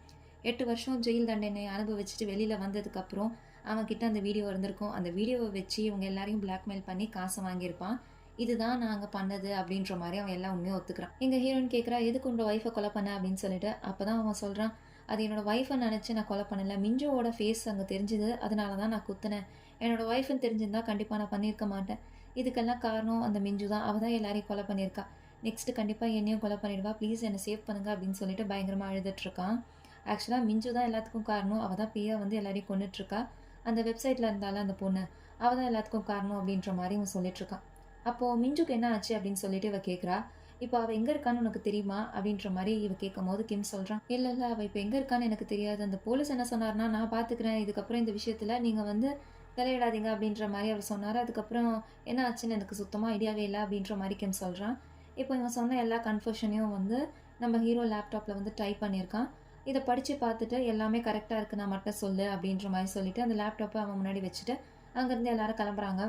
8 வருஷம் ஜெயில் தண்டனை அனுபவிச்சுட்டு வெளியில வந்ததுக்கப்புறம், அவன்கிட்ட அந்த வீடியோ இருந்திருக்கும். அந்த வீடியோவ வச்சு இவங்க எல்லாரையும் பிளாக்மெயில் பண்ணி காசு வாங்கியிருப்பான். இதுதான் நாங்க பண்ணது அப்படின்ற மாரி அவன் எல்லா உண்மையும் ஒத்துக்கிறான். எங்க ஹீரோயின் கேட்கிறா, "எதுக்கு உன்னோட ஒய்ஃப கொலை பண்ண?" அப்படின்னு சொல்லிட்டு. அப்பதான் அவன் சொல்றான், "அது என்னோட ஒய்ஃப நெனச்சு நான் கொலை பண்ணல. மிஞ்சுவோட ஃபேஸ் அங்க தெரிஞ்சது. அதனால தான் நான் குத்துனேன். என்னோட ஒய்ஃப்ன்னு தெரிஞ்சிருந்தா கண்டிப்பா நான் பண்ணியிருக்க மாட்டேன். இதுக்கெல்லாம் காரணம் அந்த மிஞ்சு தான். அவ தான் எல்லாரையும் கொலை பண்ணியிருக்கா. நெக்ஸ்ட் கண்டிப்பா என்னையும் கொலை பண்ணிடுவா. ப்ளீஸ் என்ன சேவ் பண்ணுங்க" அப்படின்னு சொல்லிட்டு பயங்கரமா அழுதுட்டு இருக்கான். ஆக்சுவலா மிஞ்சு தான் எல்லாத்துக்கும் காரணம். அவ தான் பேயா வந்து எல்லாரையும் கொன்னுட்டுருக்கா. அந்த வெப்சைட்ல இருந்தால அந்த பொண்ணு. அவ தான் எல்லாத்துக்கும் காரணம் அப்படின்ற மாரி இவன் சொல்லிட்டுருக்கான். அப்போ மிஞ்சுக்கு என்ன ஆச்சு அப்படின்னு சொல்லிட்டு இவ கேட்குறா. இப்போ அவ எங்க இருக்கான்னு உனக்கு தெரியுமா? அப்படின்ற மாரி இவ கேட்கும்போது கிம் சொல்றான். இல்ல, இல்ல அவ இப்ப எங்க இருக்கான்னு எனக்கு தெரியாது. அந்த போலீஸ் என்ன சொன்னாருன்னா, நான் பார்த்துக்கிறேன். இதுக்கப்புறம் இந்த விஷயத்துல நீங்க வந்து தலையிடாதீங்க அப்படின்ற மாரி அவர் சொன்னாரு. அதுக்கப்புறம் என்ன ஆச்சுன்னு எனக்கு சுத்தமா ஐடியாவே இல்ல அப்படின்ற மாரி கிம் சொல்றான். இப்போ இவன் சொன்ன எல்லா கன்ஃபெஷனையும் வந்து நம்ம ஹீரோ லேப்டாப்ல வந்து டைப் பண்ணியிருக்கான். இத படிச்சு பார்த்துட்டு எல்லாமே கரெக்ட்டா இருக்குன்னா மட்டும் சொல்லு அப்படின்ற மாரி சொல்லிட்டு, அந்த லேப்டாப்ப அவன் முன்னாடி வச்சுட்டு, அங்கருந்து எல்லாரும் கிளம்புறாங்க.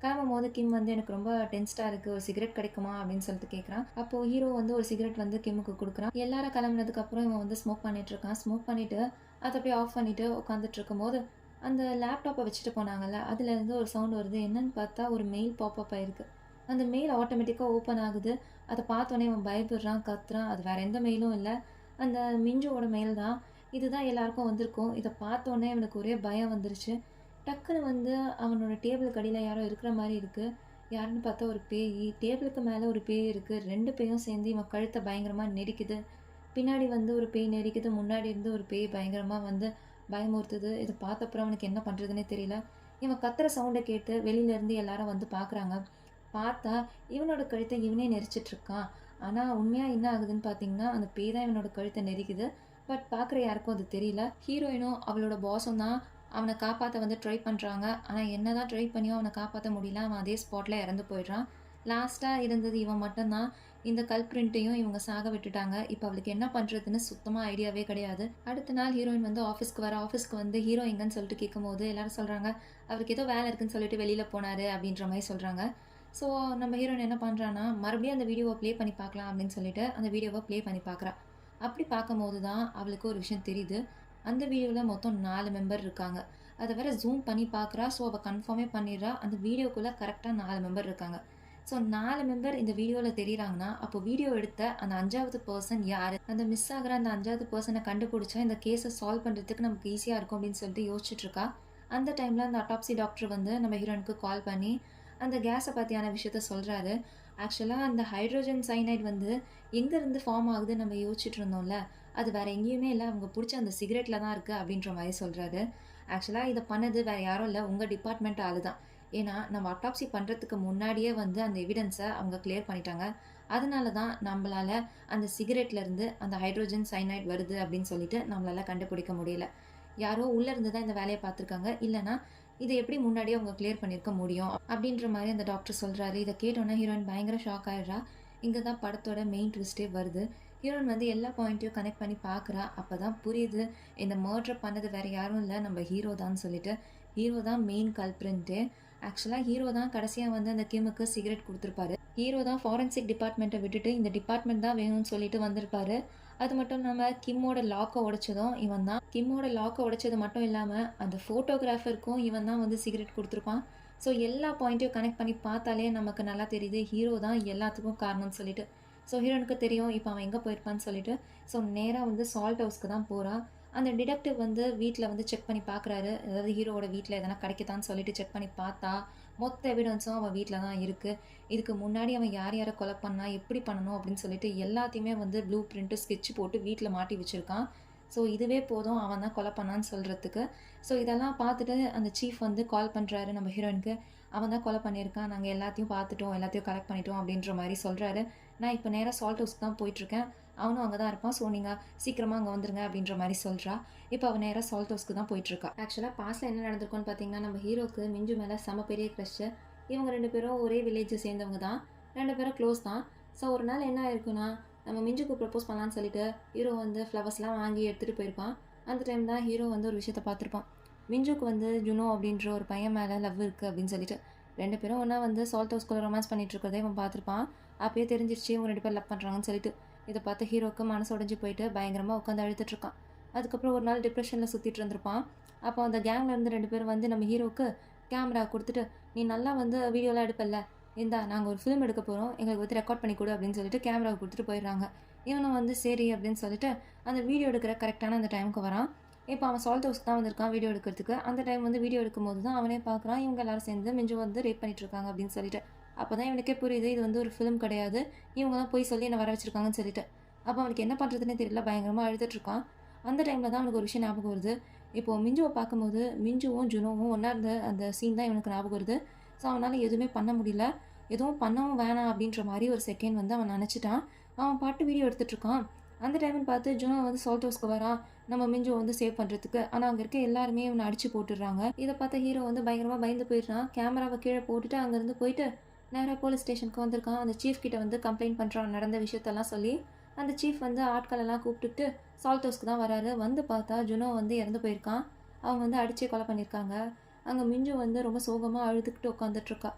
கிளம்பும்போது கிம் வந்து எனக்கு ரொம்ப டென்ஸ்டா இருக்கு. ஒரு சிகரெட் கிடைக்குமா? அப்படின்னு சொல்லிட்டு கேட்குறான். அப்போ ஹீரோ வந்து ஒரு சிகரெட் வந்து கிம்முக்கு குடுக்குறான். எல்லாரும் கிளம்புனதுக்கு அப்புறம் இவன் வந்து ஸ்மோக் பண்ணிட்டு இருக்கான். ஸ்மோக் பண்ணிட்டு அத அப்படியே ஆஃப் பண்ணிட்டு உட்காந்துட்டு இருக்கும்போது, அந்த லேப்டாப்ப வச்சுட்டு போனாங்கல்ல, அதுலேருந்து ஒரு சவுண்ட் வருது. என்னன்னு பார்த்தா ஒரு மெயில் பாப்பப் ஆயிருக்கு. அந்த மெயில் ஆட்டோமேட்டிக்கா ஓப்பன் ஆகுது. அத பார்த்தோனே அவன் பயப்படுறான், கத்துறான். அது வேற எந்த மெயிலும் இல்ல. அந்த மிஞ்சுவோட மெயில் தான். இதுதான் எல்லாருக்கும் வந்திருக்கும். இத பார்த்தோனே இவனுக்கு ஒரே பயம் வந்துருச்சு. டக்குனு வந்து அவனோட டேபிளுக்கு அடியில யாரோ இருக்கிற மாரி இருக்கு. யாருன்னு பார்த்தா ஒரு பேயி. டேபிளுக்கு மேல ஒரு பேய் இருக்கு. 2 பேயும் சேர்ந்து இவன் கழுத்த பயங்கரமா நெரிக்குது. பின்னாடி வந்து ஒரு பேய் நெரிக்குது. முன்னாடி இருந்து ஒரு பேய் பயங்கரமா வந்து பயமுறுத்துது. இத பார்த்தப்புறம் அவனுக்கு என்ன பண்றதுன்னே தெரியல. இவன் கத்துற சவுண்ட கேட்டு வெளியில இருந்து எல்லாரும் வந்து பார்க்குறாங்க. பார்த்தா இவனோட கழுத்த இவனே நெரிச்சிட்டு இருக்கான். ஆனா உண்மையா என்ன ஆகுதுன்னு பார்த்தீங்கன்னா, அந்த பேய் தான் இவனோட கழுத்த நெரிக்குது. பட் பார்க்குற யாருக்கும் அது தெரியல. ஹீரோயினும் அவளோட பாஸும் தான் அவன காப்பாத்த வந்து ட்ரை பண்றாங்க. ஆனா என்னதான் ட்ரை பண்ணியும் அவன காப்பாத்த முடியல. அவன் அதே ஸ்பாட்ல இறந்து போயிடுறான். லாஸ்ட்டாக இருந்தது இவன் மட்டும்தான். இந்த கல்ப்ரிண்ட்டையும் இவங்க சாக விட்டுட்டாங்க. இப்போ அவளுக்கு என்ன பண்ணுறதுன்னு சுத்தமாக ஐடியாவே கிடையாது. அடுத்த நாள் ஹீரோயின் வந்து ஆஃபீஸ்க்கு வந்து ஹீரோ எங்கன்னு சொல்லிட்டு கேட்கும்போது எல்லாரும் சொல்கிறாங்க, அவருக்கு ஏதோ வேலை இருக்குன்னு சொல்லிட்டு வெளியில் போனார் அப்படின்ற மாதிரி சொல்கிறாங்க. ஸோ நம்ம ஹீரோயின் என்ன பண்ணுறான்னா, மறுபடியும் அந்த வீடியோவை ப்ளே பண்ணி பார்க்கலாம் அப்படின்னு சொல்லிட்டு அந்த வீடியோவை ப்ளே பண்ணி பார்க்குறா. அப்படி பார்க்கும்போது தான் அவளுக்கு ஒரு விஷயம் தெரியுது. அந்த வீடியோவில் மொத்தம் 4 மெம்பர் இருக்காங்க. அதை வேற ஜூம் பண்ணி பார்க்குறா. ஸோ அவள் கன்ஃபார்மே பண்ணிடுறா, அந்த வீடியோக்குள்ளே கரெக்டாக 4 மெம்பர் இருக்காங்க. ஸோ 4 மெம்பர் இந்த வீடியோவில் தெரியுறாங்கன்னா, அப்போ வீடியோ எடுத்த அந்த 5வது பர்சன் யார்? அந்த மிஸ் ஆகிற அந்த 5வது பர்சனை கண்டுபிடிச்சா இந்த கேஸை சால்வ் பண்ணுறதுக்கு நமக்கு ஈஸியாக இருக்கும் அப்படின்னு சொல்லிட்டு யோசிச்சுட்டு இருக்கா. அந்த டைமில் அந்த அட்டாப்சி டாக்டர் வந்து நம்ம ஹீரோனுக்கு கால் பண்ணி அந்த கேஸை பற்றியான விஷயத்த சொல்கிறாரு. ஆக்சுவலாக அந்த ஹைட்ரோஜன் சைனைட் வந்து எங்கேருந்து ஃபார்ம் ஆகுது நம்ம யோசிச்சுட்டு இருந்தோம்ல, அது வேறு எங்கேயுமே இல்லை, அவங்க பிடிச்ச அந்த சிகரெட்டில் தான் இருக்குது அப்படின்ற மாதிரி சொல்கிறாரு. ஆக்சுவலாக இதை பண்ணது வேறு யாரும் இல்லை, உங்கள் டிபார்ட்மெண்ட் ஆளு தான். ஏன்னா நம்ம அட்டாப்சி பண்ணுறதுக்கு முன்னாடியே வந்து அந்த எவிடன்ஸை அவங்க கிளியர் பண்ணிட்டாங்க. அதனால தான் நம்மளால் அந்த சிகரெட்லேருந்து அந்த ஹைட்ரோஜன் சைனைட் வருது அப்படின்னு சொல்லிட்டு நம்மளால் கண்டுபிடிக்க முடியல. யாரோ உள்ளே இருந்து தான் இந்த வேலையை பார்த்துருக்காங்க, இல்லைனா இதை எப்படி முன்னாடியே அவங்க கிளியர் பண்ணியிருக்க முடியும் அப்படின்ற மாதிரி அந்த டாக்டர் சொல்கிறாரு. இதை கேட்டோன்னே ஹீரோயின் பயங்கர ஷாக் ஆகிடுறா. இங்கே தான் படத்தோட மெயின் ட்விஸ்ட்டே வருது. ஹீரோயின் வந்து எல்லா பாயிண்ட்டையும் கனெக்ட் பண்ணி பார்க்குறா. அப்போ தான் புரியுது, இந்த மர்டர் பண்ணது வேறு யாரும் இல்லை, நம்ம ஹீரோ தான் சொல்லிட்டு. ஹீரோ தான் மெயின் கல்ப்ரிண்ட்டு. ஆக்சுவலாக ஹீரோ தான் கடைசியாக வந்து அந்த கிம்முக்கு சிகரெட் கொடுத்துருப்பாரு. ஹீரோ தான் ஃபாரன்சிக் டிபார்ட்மெண்ட்டை விட்டுட்டு இந்த டிபார்ட்மெண்ட் தான் வேணும்னு சொல்லிட்டு வந்திருப்பாரு. அது மட்டும் இல்லாமல் கிம்மோட லாக்கை உடைச்சதும் இவன் தான். கிம்மோட லாக்கை உடைச்சது மட்டும் இல்லாமல் அந்த ஃபோட்டோகிராஃபருக்கும் இவன் தான் வந்து சிகரெட் கொடுத்துருப்பான். ஸோ எல்லா பாயிண்ட்டையும் கனெக்ட் பண்ணி பார்த்தாலே நமக்கு நல்லா தெரியுது, ஹீரோ தான் எல்லாத்துக்கும் காரணம்னு சொல்லிட்டு. ஸோ ஹீரோனுக்கு தெரியும் இப்போ அவன் எங்கே போயிருப்பான்னு சொல்லிட்டு. ஸோ நேராக வந்து சால்ட் ஹவுஸ்க்கு தான் போகிறான். அந்த டிடெக்டிவ் வந்து வீட்டில் வந்து செக் பண்ணி பார்க்குறாரு, அதாவது ஹீரோவோட வீட்டில் எதனா கிடைக்குதான்னு சொல்லிட்டு செக் பண்ணி பார்த்தா மொத்த எவிடன்ஸும் அவன் வீட்டில் தான் இருக்குது. இதுக்கு முன்னாடி அவன் யார் யாரை கொலை பண்ணா, எப்படி பண்ணணும் அப்படின்னு சொல்லிட்டு எல்லாத்தையுமே வந்து ப்ளூ பிரிண்ட்டு ஸ்கெட்ச் போட்டு வீட்டில் மாட்டி வச்சுருக்கான். ஸோ இதுவே போதும் அவன் தான் கொலை பண்ணான்னு சொல்கிறதுக்கு. ஸோ இதெல்லாம் பார்த்துட்டு அந்த சீஃப் வந்து கால் பண்ணுறாரு நம்ம ஹீரோயினுக்கு. அவன் தான் கொலை பண்ணியிருக்கான், நாங்கள் எல்லாத்தையும் பார்த்துட்டோம், எல்லாத்தையும் கலெக்ட் பண்ணிட்டோம் அப்படின்ற மாதிரி சொல்கிறாரு. நான் இப்போ நேராக சால்ட் ஹவுஸ்க்கு தான் போயிட்டுருக்கேன், அவனும் அங்கே தான் இருப்பான், ஸோ நீங்கள் சீக்கிரமாக அங்கே வந்துருங்க அப்படின்ற மாதிரி சொல்கிறா. இப்போ அவன் நேராக சால்ட் ஹவுஸ்க்கு தான் போயிட்டுருக்கா. ஆக்சுவலாக பாஸ்ட்டில் என்ன நடந்திருக்குன்னு பார்த்தீங்கன்னா, நம்ம ஹீரோக்கு மிஞ்சு மேலே செம பெரிய க்ரஷ்ஷு. இவங்க 2 பேரும் ஒரே வில்லேஜை சேர்ந்தவங்க தான், 2 பேரும் க்ளோஸ் தான். ஸோ ஒரு நாள் என்ன ஆயிருக்குன்னா, நம்ம மிஞ்சுக்கு ப்ரப்போஸ் பண்ணலான்னு சொல்லிட்டு ஹீரோ வந்து ஃப்ளவர்ஸ்லாம் வாங்கி எடுத்துகிட்டு போயிருப்பான். அந்த டைம் தான் ஹீரோ வந்து ஒரு விஷயத்தை பார்த்துருப்பான். மிஞ்சுக்கு வந்து ஜுனோ அப்படின்ற ஒரு பையன் மேலே லவ் இருக்குது அப்படின்னு சொல்லிட்டு 2 பேரும் ஒன்றா வந்து சால்ட் ஹவுஸ்குள்ளே ரொமான்ஸ் பண்ணிட்டு இருக்கிறதே இவன் பார்த்துருப்பான். அப்பயே தெரிஞ்சிருச்சு இவங்க 2 பேர் லவ் பண்ணுறாங்கன்னு சொல்லிட்டு. இதை பார்த்து ஹீரோக்கு மனசு உடஞ்சி போயிட்டு பயங்கரமாக உட்காந்து அழுதுட்டுருக்கான். அதுக்கப்புறம் ஒரு நாள் டிப்ரெஷனில் சுற்றிட்டு இருந்திருப்பான். அப்போ அந்த கேங்கில் இருந்து 2 பேர் வந்து நம்ம ஹீரோக்கு கேமரா கொடுத்துட்டு, நீ நல்லா வந்து வீடியோலாம் எடுப்பல்ல, இந்தா நாங்கள் ஒரு ஃபிலிம் எடுக்க போகிறோம், எங்களுக்கு வந்து ரெக்கார்ட் பண்ணி கொடு அப்படின்னு சொல்லிட்டு கேமராவை கொடுத்துட்டு போயிடுறாங்க. இவனும் வந்து சரி அப்படின்னு சொல்லிட்டு அந்த வீடியோ எடுக்கிற கரெக்டான அந்த டைமுக்கு வரான். இப்போ அவன் சால்ட் ஹவுஸ்க்கு தான் வந்திருக்கான் வீடியோ எடுக்கிறதுக்கு. அந்த டைம் வந்து வீடியோ எடுக்கும்போது தான் அவனே பார்க்குறான், இவங்க எல்லாரும் சேர்ந்து மிஞ்சு வந்து ரேப் பண்ணிட்டு இருக்காங்க அப்படின்னு சொல்லிட்டு. அப்போ தான் இவனுக்கே புரியுது, இது வந்து ஒரு ஃபிலிம் கிடையாது, இவங்க தான் போய் சொல்லி என்னை வர வச்சிருக்காங்கன்னு சொல்லிட்டு. அப்போ அவனுக்கு என்ன பண்ணுறதுனே தெரியல, பயங்கரமாக அழுதுட்டுருக்கான். அந்த டைமில் தான் அவனுக்கு ஒரு விஷயம் ஞாபகம் வருது. இப்போது மிஞ்சுவை பார்க்கும்போது மிஞ்சுவும் ஜுனோவும் ஒன்றா இருந்த அந்த சீன் தான் இவனுக்கு ஞாபகம் வருது. ஸோ அவனால் எதுவுமே பண்ண முடியல, எதுவும் பண்ணவும் வேணாம் அப்படின்ற மாதிரி ஒரு செகண்ட் வந்து அவன் நினச்சிட்டான். அவன் பாட்டு வீடியோ எடுத்துகிட்ருக்கான். அந்த டைம்னு பார்த்து ஜுனோ வந்து சால்ட் ஹவுஸ்க்கு வரான், நம்ம மிஞ்சுவை வந்து சேவ் பண்ணுறதுக்கு. ஆனால் அங்கே இருக்க எல்லாருமே இவனை அடித்து போட்டுடுறாங்க. இதை பார்த்த ஹீரோ வந்து பயங்கரமாக பயந்து போயிடுறான். கேமராவை கீழே போட்டுட்டு அங்கேருந்து போயிட்டு நேராக போலீஸ் ஸ்டேஷனுக்கு வந்திருக்கான். அந்த சீஃப் கிட்ட வந்து கம்ப்ளைண்ட் பண்ணுறான் நடந்த விஷயத்தெல்லாம் சொல்லி. அந்த சீஃப் வந்து ஆட்களெல்லாம் கூப்பிட்டுட்டு சால்ட் ஹவுஸ்க்கு தான் வராரு. வந்து பார்த்தா ஜுனோ வந்து இறந்து போயிருக்கான். அவங்க வந்து அடிச்சே கொலை பண்ணியிருக்காங்க. அங்கே மிஞ்சு வந்து ரொம்ப சோகமாக அழுதுகிட்டு உட்காந்துட்ருக்கா.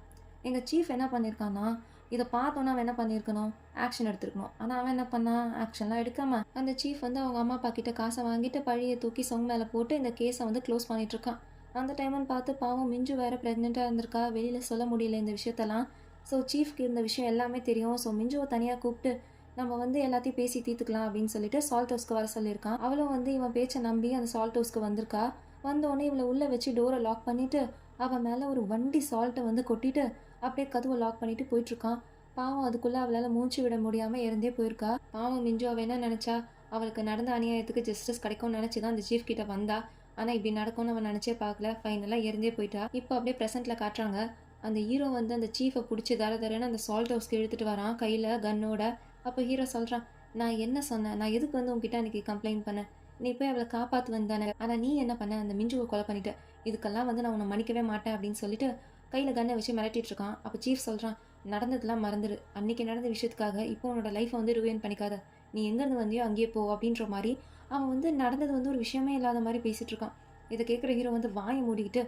எங்கள் சீஃப் என்ன பண்ணியிருக்கான்னா, இதை பார்த்தோன்னா அவன் என்ன பண்ணியிருக்கணும், ஆக்ஷன் எடுத்துருக்கணும். ஆனால் அவன் என்ன பண்ணான், ஆக்ஷன்லாம் எடுக்காமல் அந்த சீஃப் வந்து அவங்க அம்மா அப்பா கிட்ட காசை வாங்கிட்டு பழியை தூக்கி சொங்க மேலே போட்டு இந்த கேஸை வந்து க்ளோஸ் பண்ணிகிட்ருக்கான். அந்த டைம்னு பார்த்து பாவம் மிஞ்சு வேறு ப்ரெக்னெண்ட்டாக இருந்திருக்கா, வெளியில் சொல்ல முடியல இந்த விஷயத்தெல்லாம். ஸோ சீஃப்க்கு இந்த விஷயம் எல்லாமே தெரியும். ஸோ மிஞ்சுவை தனியாக கூப்பிட்டு நம்ம வந்து எல்லாத்தையும் பேசி தீர்த்துக்கலாம் அப்படின்னு சொல்லிட்டு சால்ட் ஹவுஸ்க்கு வர சொல்லியிருக்கான். அவளும் வந்து இவன் பேச்சை நம்பி அந்த சால்ட் ஹவுஸ்க்கு வந்திருக்கா. வந்தோடனே இவளை உள்ளே வச்சு டோரை லாக் பண்ணிவிட்டு அவன் மேலே ஒரு வண்டி சால்ட்டை வந்து கொட்டிட்டு அப்படியே கதவை லாக் பண்ணிட்டு போயிட்டுருக்கான். பாவம் அதுக்குள்ளே அவளால் மூச்சு விட முடியாமல் இறந்தே போயிருக்கா. பாவம் மிஞ்சு அவள் என்ன நினச்சா, அவளுக்கு நடந்த அநியாயத்துக்கு ஜஸ்டிஸ் கிடைக்கும்னு நினச்சி தான் அந்த சீஃப் கிட்ட வந்தா. ஆனால் இப்படி நடக்கும்னு அவன் நினச்சே பார்க்கல. ஃபைனலாக இறந்தே போயிட்டா. இப்போ அப்படியே ப்ரெசென்ட்டில் காட்டுறாங்க, அந்த ஹீரோ வந்து அந்த சீஃபை பிடிச்சி தரன்னு அந்த சால்ட் ஹவுஸ்க்கு இழுத்துட்டு வரான் கையில் கன்னோட. அப்போ ஹீரோ சொல்கிறான், நான் என்ன சொன்னேன், நான் எதுக்கு வந்து உங்ககிட்ட அன்றைக்கி கம்ப்ளைண்ட் பண்ணேன், நீ போய் அவளை காப்பாற்று வந்தானே, ஆனால் நீ என்ன பண்ண, அந்த மிஞ்சுவை கொலை பண்ணிவிட்டு, இதுக்கெல்லாம் வந்து நான் உன்னை மன்னிக்கவே மாட்டேன் அப்படின்னு சொல்லிட்டு கையில் கன்னை வச்சு மிரட்டிட்டு இருக்கான். அப்போ சீஃப் சொல்கிறான், நடந்ததெல்லாம் மறந்துடு. அன்னைக்கு நடந்த விஷயத்துக்காக இப்போ உன்னோட லைஃப்பை வந்து ருயின் பண்ணிக்காத. நீ எங்கேருந்து வந்தியோ அங்கேயே போ அப்படின்ற மாரி அவன் வந்து நடந்தது வந்து ஒரு விஷயமே இல்லாத மாரி பேசிட்டு இருக்கான். இத கேட்குற ஹீரோ வந்து வாய மூடிக்கிட்டு,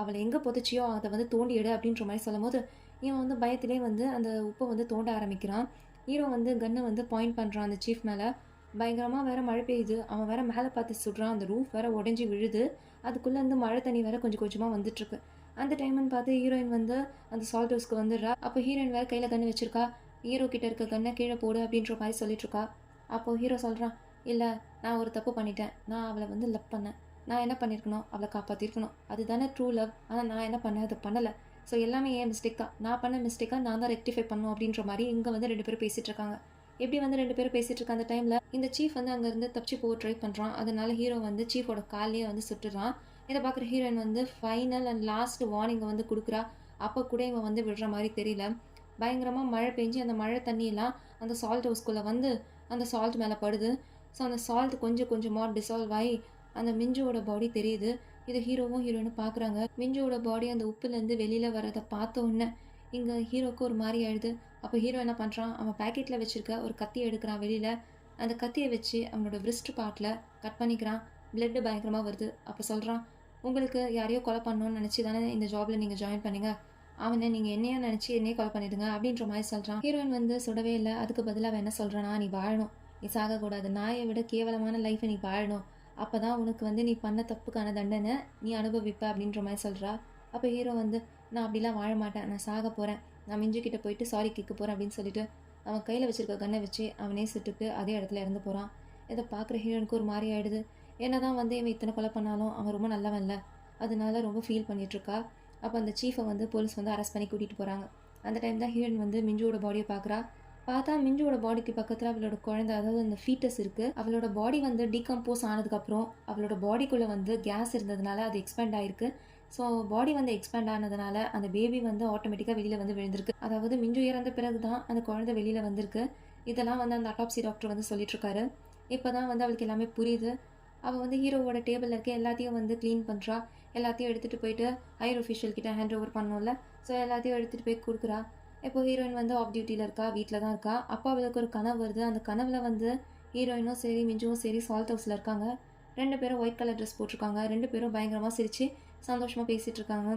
அவள எங்க புதைச்சியோ அத வந்து தோண்டி எடு அப்படின்ற மாரி சொல்லும்போது, இவன் வந்து பயத்திலே வந்து அந்த உப்ப வந்து தோண்ட ஆரம்பிக்கிறான். ஹீரோ வந்து கன்ன வந்து பாயிண்ட் பண்றான் அந்த சீஃப் மேல. பயங்கரமா வேற மழை பெய்யுது. அவன் வேற மேல பார்த்து சுடுறான். அந்த ரூஃப் வேற உடைஞ்சு விழுது. அதுக்குள்ளேருந்து மழை தண்ணி வேற கொஞ்சம் கொஞ்சமா வந்துட்டுருக்கு. அந்த டைம்ன்னு பார்த்து ஹீரோயின் வந்து அந்த சால்ட் ஹவுஸ்க்கு வந்துடுறா. அப்போ ஹீரோயின் வேற கையில கன் வச்சிருக்கா. ஹீரோ கிட்ட இருக்க கன்ன கீழ போடு அப்படின்ற மாரி சொல்லிட்டு இருக்கா. அப்போ ஹீரோ சொல்றான், "இல்ல, நான் ஒரு தப்பு பண்ணிட்டேன். நான் அவள வந்து லவ் பண்ணேன். நான் என்ன பண்ணியிருக்கணும்? அவள காப்பாத்தியிருக்கணும். அதுதானே ட்ரூ லவ். ஆனா நான் என்ன பண்ணேன்? அத பண்ணல. ஸோ எல்லாமே என் மிஸ்டேக் தான். நான் பண்ண மிஸ்டேக்கா நான் தான் ரெக்டிஃபை பண்ணணும்." அப்படின்ற மாரி இங்க வந்து 2 பேரும் பேசிட்டு இருக்காங்க. எப்படி வந்து 2 பேரும் பேசிட்டு இருக்க அந்த டைம்ல இந்த சீஃப் வந்து அங்கேருந்து தப்பிச்சு போக ட்ரை பண்றான். அதனால ஹீரோ வந்து சீஃபோட கால்லயே வந்து சுட்டுறான். இத பார்க்குற ஹீரோயின் வந்து ஃபைனல் அண்ட் லாஸ்ட் வார்னிங்க வந்து குடுக்குறா. அப்ப கூட இவன் வந்து விடுற மாரி தெரியல. பயங்கரமா மழை பெஞ்சு அந்த மழை தண்ணியெல்லாம் அந்த சால்ட் ஹவுஸ்குள்ள வந்து அந்த சால்ட் மேல படுது. ஸோ அந்த சால்ட் கொஞ்சம் கொஞ்சமா டிசால்வ் ஆயி அந்த மிஞ்சுவோட பாடி தெரியுது. இத ஹீரோவும் ஹீரோயினும் பார்க்குறாங்க. மிஞ்சுவோட பாடி அந்த உப்புலேருந்து வெளியில வரத பார்த்த உடனே இங்க ஹீரோக்கு ஒரு மாரி ஆயிடுது. அப்போ ஹீரோ என்ன பண்றான், அவன் பாக்கெட்ல வச்சிருக்க ஒரு கத்திய எடுக்குறான் வெளியில. அந்த கத்திய வச்சு அவனோட விரிஸ்ட் பார்ட்ல கட் பண்ணிக்கிறான். பிளட் பயங்கரமா வருது. அப்ப சொல்றான், "உங்களுக்கு யாரையோ கொலை பண்ணணும்னு நினைச்சு தானே இந்த ஜாப்ல நீங்க ஜாயின் பண்ணீங்க. அவன நீங்க என்னையா நினைச்சு என்னையே கொலை பண்ணிடுங்க." அப்படின்ற மாரி சொல்றான். ஹீரோயின் வந்து சுடவே இல்ல. அதுக்கு பதிலா அவன் என்ன சொல்றான்னா, "நீ வாழணும். நீ சாகக்கூடாது. நாயை விட கேவலமான லைஃப்பை நீ வாழணும். அப்பதான் உனக்கு வந்து நீ பண்ண தப்புக்கான தண்டனை நீ அனுபவிப்ப." அப்படின்ற மாரி சொல்றா. அப்ப ஹீரோ வந்து, "நான் அப்படிலாம் வாழ மாட்டேன். நான் சாக போறேன். நான் மிஞ்சு கிட்ட போயிட்டு சாரி கேட்க போறேன்." அப்படின்னு சொல்லிட்டு அவன் கையில வச்சிருக்க கன்னை வச்சு அவனே சுட்டுட்டு அதே இடத்துல இறந்து போறான். இத பார்க்குற ஹீரோனுக்கு ஒரு மாரி ஆயிடுது. என்னதான் வந்து இவன் இத்தனை கொலை பண்ணாலும் அவன் ரொம்ப நல்லவன் இல்ல. அதனால ரொம்ப ஃபீல் பண்ணிட்டு இருக்கா. அப்போ அந்த சீஃபை வந்து போலீஸ் வந்து அரெஸ்ட் பண்ணி கூட்டிட்டு போறாங்க. அந்த டைம் தான் ஹீரோயின் வந்து மிஞ்சுவோட பாடியை பார்க்குறா. பார்த்தா மிஞ்சுவோட பாடிக்கு பக்கத்துல அவளோட குழந்தை, அதாவது அந்த ஃபீட்டஸ் இருக்கு. அவளோட பாடி வந்து டீகம்போஸ் ஆனதுக்கப்புறம் அவளோட பாடிக்குள்ள வந்து கேஸ் இருந்ததுனால அது எக்ஸ்பேண்ட் ஆயிருக்கு. ஸோ பாடி வந்து எக்ஸ்பேண்ட் ஆனதுனால அந்த பேபி வந்து ஆட்டோமேட்டிக்காக வெளியில் வந்து விழுந்திருக்கு. அதாவது மிஞ்சு இறந்த பிறகு தான் அந்த குழந்தை வெளியில் வந்திருக்கு. இதெல்லாம் வந்து அந்த அட்டாப்சி டாக்டர் வந்து சொல்லிட்டு இருக்காரு. இப்போ தான் வந்து அவளுக்கு எல்லாமே புரியுது. அவள் வந்து ஹீரோவோட டேபிளில் இருக்க எல்லாத்தையும் வந்து க்ளீன் பண்ணுறா. எல்லாத்தையும் எடுத்துகிட்டு போயிட்டு ஹையர் ஒஃபிஷியல் கிட்ட ஹேண்ட் ஓவர் பண்ணோம்ல. ஸோ எல்லாத்தையும் எடுத்துகிட்டு போய் கொடுக்குறா. இப்போ ஹீரோயின் வந்து ஆஃப் டியூட்டியில் இருக்கா, வீட்டில் தான் இருக்கா. அப்போ அவளுக்கு ஒரு கனவு வருது. அந்த கனவுல வந்து ஹீரோயினும் சரி மிஞ்சுவும் சரி சால்ட் ஹவுஸில் இருக்காங்க. 2 பேரும் ஒயிட் கலர் ட்ரெஸ் போட்டிருக்காங்க. 2 பேரும் பயங்கரமாக சிரிச்சு சந்தோஷமாக பேசிகிட்டு இருக்காங்க.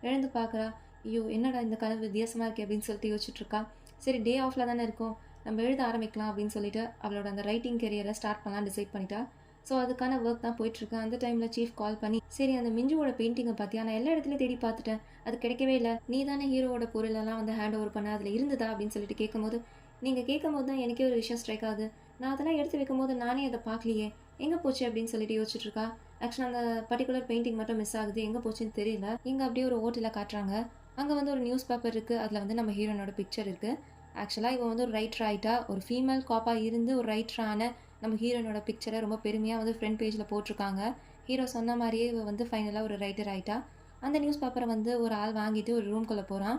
எழுந்து பார்க்குறா. ஐயோ, என்னடா இந்த கனவு வித்தியாசமாக இருக்கே அப்படின்னு சொல்லிட்டு யோசிச்சுட்டு இருக்கா. சரி, டே ஆஃபில் தானே இருக்கும், நம்ம எழுத ஆரம்பிக்கலாம் அப்படின்னு சொல்லிட்டு அவளோட அந்த ரைட்டிங் கெரியரை ஸ்டார்ட் பண்ணலாம் டிசைட் பண்ணிட்டா. ஸோ அதுக்கான ஒர்க் தான் போயிட்டுருக்கு. அந்த டைமில் சீஃப் கால் பண்ணி, சரி அந்த மிஞ்சுவோட பெயிண்டிங்கை பார்த்தியா, நான் எல்லா இடத்துலையும் தேடி பார்த்துட்டேன், அது கிடைக்கவே இல்லை. நீ தானே ஹீரோவோட பொருளெல்லாம் வந்து ஹேண்ட் ஓவர் பண்ண, அதில் இருந்ததா அப்படின்னு சொல்லிட்டு கேட்கும்போது, நீங்கள் கேட்கும்போது தான் எனக்கே ஒரு விஷயம் ஸ்ட்ரைக் ஆகுது. நான் அதெல்லாம் எடுத்து வைக்கும்போது நானே அதை பார்க்கலையே, எங்கே போச்சு அப்படின்னு சொல்லிட்டு யோசிச்சுட்டு இருக்கா. ஆக்சுவலாக அந்த பர்டிகுலர் பெயிண்டிங் மட்டும் மிஸ் ஆகுது, எங்கே போச்சுன்னு தெரியல. இங்கே அப்படியே ஒரு ஹோட்டலில் காட்டுறாங்க. அங்கே வந்து ஒரு நியூஸ் பேப்பர் இருக்குது. அதில் வந்து நம்ம ஹீரோனோட பிக்சர் இருக்குது. ஆக்சுவலாக இவன் வந்து ஒரு ரைட்டர் ஆகிட்டா, ஒரு ஃபீமேல் காப்பாக இருந்து ஒரு ரைட்டரான நம்ம ஹீரோனோட பிக்சரை ரொம்ப பெருமையாக வந்து ஃப்ரண்ட் பேஜில் போட்டிருக்காங்க. ஹீரோ சொன்ன மாதிரியே இவ வந்து ஃபைனலாக ஒரு ரைட்டர் ஆகிட்டா. அந்த நியூஸ் பேப்பரை வந்து ஒரு ஆள் வாங்கிட்டு ஒரு ரூம்குள்ளே போகிறான்.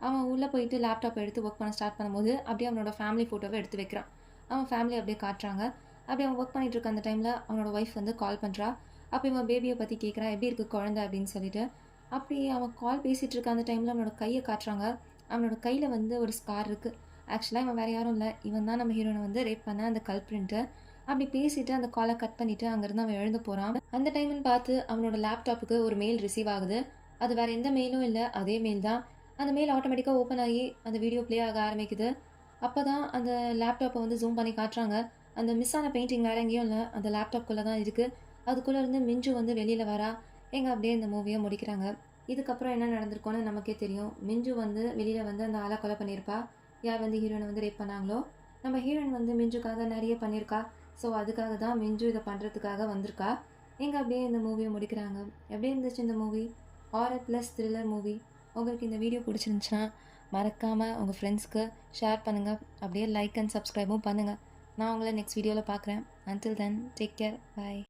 அவன் உள்ளே போயிட்டு லேப்டாப் எடுத்து ஒர்க் பண்ண ஸ்டார்ட் பண்ணும்போது அப்படியே அவனோட ஃபேமிலி ஃபோட்டோவை எடுத்து வைக்கிறான். அவன் ஃபேமிலி அப்படியே காட்டுறாங்க. அப்படியே அவன் ஒர்க் பண்ணிட்டு இருக்க அந்த டைமில் அவனோட ஒய்ஃப் வந்து கால் பண்ணுறா. அப்போ இவன் பேபியை பற்றி கேட்குறான், எப்படி இருக்குது குழந்தை அப்படின்னு சொல்லிட்டு. அப்படி அவன் கால் பேசிகிட்டு இருக்க அந்த டைமில் அவனோட கையை காட்டுறாங்க. அவனோட கையில் வந்து ஒரு ஸ்கார் இருக்குது. ஆக்சுவலாக இவன் வேறு யாரும் இல்லை, இவன் தான் நம்ம ஹீரோனை வந்து ரேப் பண்ண அந்த கல்ப்ரிண்ட்டு. அப்படி பேசிட்டு அந்த காலை கட் பண்ணிவிட்டு அங்கேருந்து அவன் எழுந்து போகிறான். அந்த டைம்னு பார்த்து அவனோட லேப்டாப்புக்கு ஒரு மெயில் ரிசீவ் ஆகுது. அது வேறு எந்த மெயிலும் இல்லை, அதே மெயில் தான். அந்த மெயில் ஆட்டோமேட்டிக்காக ஓப்பன் ஆகி அந்த வீடியோ ப்ளே ஆக ஆரம்பிக்குது. அப்போ தான் அந்த லேப்டாப்பை வந்து ஜூம் பண்ணி காட்டுறாங்க. அந்த மிஸ் ஆன பெயிண்டிங் வேறு எங்கேயும் இல்லை, அந்த லேப்டாப்குள்ளே தான் இருக்குது. அதுக்குள்ளே இருந்து மிஞ்சு வந்து வெளியில் வரா. எங்கே அப்படியே இந்த மூவியை முடிக்கிறாங்க. இதுக்கப்புறம் என்ன நடந்திருக்கோன்னு நமக்கே தெரியும். மிஞ்சு வந்து வெளியில் வந்து அந்த ஆளை கொலை பண்ணியிருப்பா. யார் வந்து ஹீரோனை வந்து ரேப் பண்ணாங்களோ, நம்ம ஹீரோயின் வந்து மிஞ்சுக்காக நிறைய பண்ணியிருக்கா. ஸோ அதுக்காக தான் மிஞ்சு இதை பண்ணுறதுக்காக வந்திருக்கா. எங்கே அப்படியே இந்த மூவியை முடிக்கிறாங்க. எப்படி இருந்துச்சு இந்த movie? Horror plus thriller movie. உங்களுக்கு இந்த வீடியோ பிடிச்சிருந்துச்சுன்னா மறக்காமல் உங்கள் ஃப்ரெண்ட்ஸ்க்கு ஷேர் பண்ணுங்கள். அப்படியே லைக் அண்ட் சப்ஸ்கிரைபும் பண்ணுங்கள். நான் உங்களை நெக்ஸ்ட் வீடியோவில் பார்க்குறேன். அன்டில் தென், டேக் கேர், பாய்.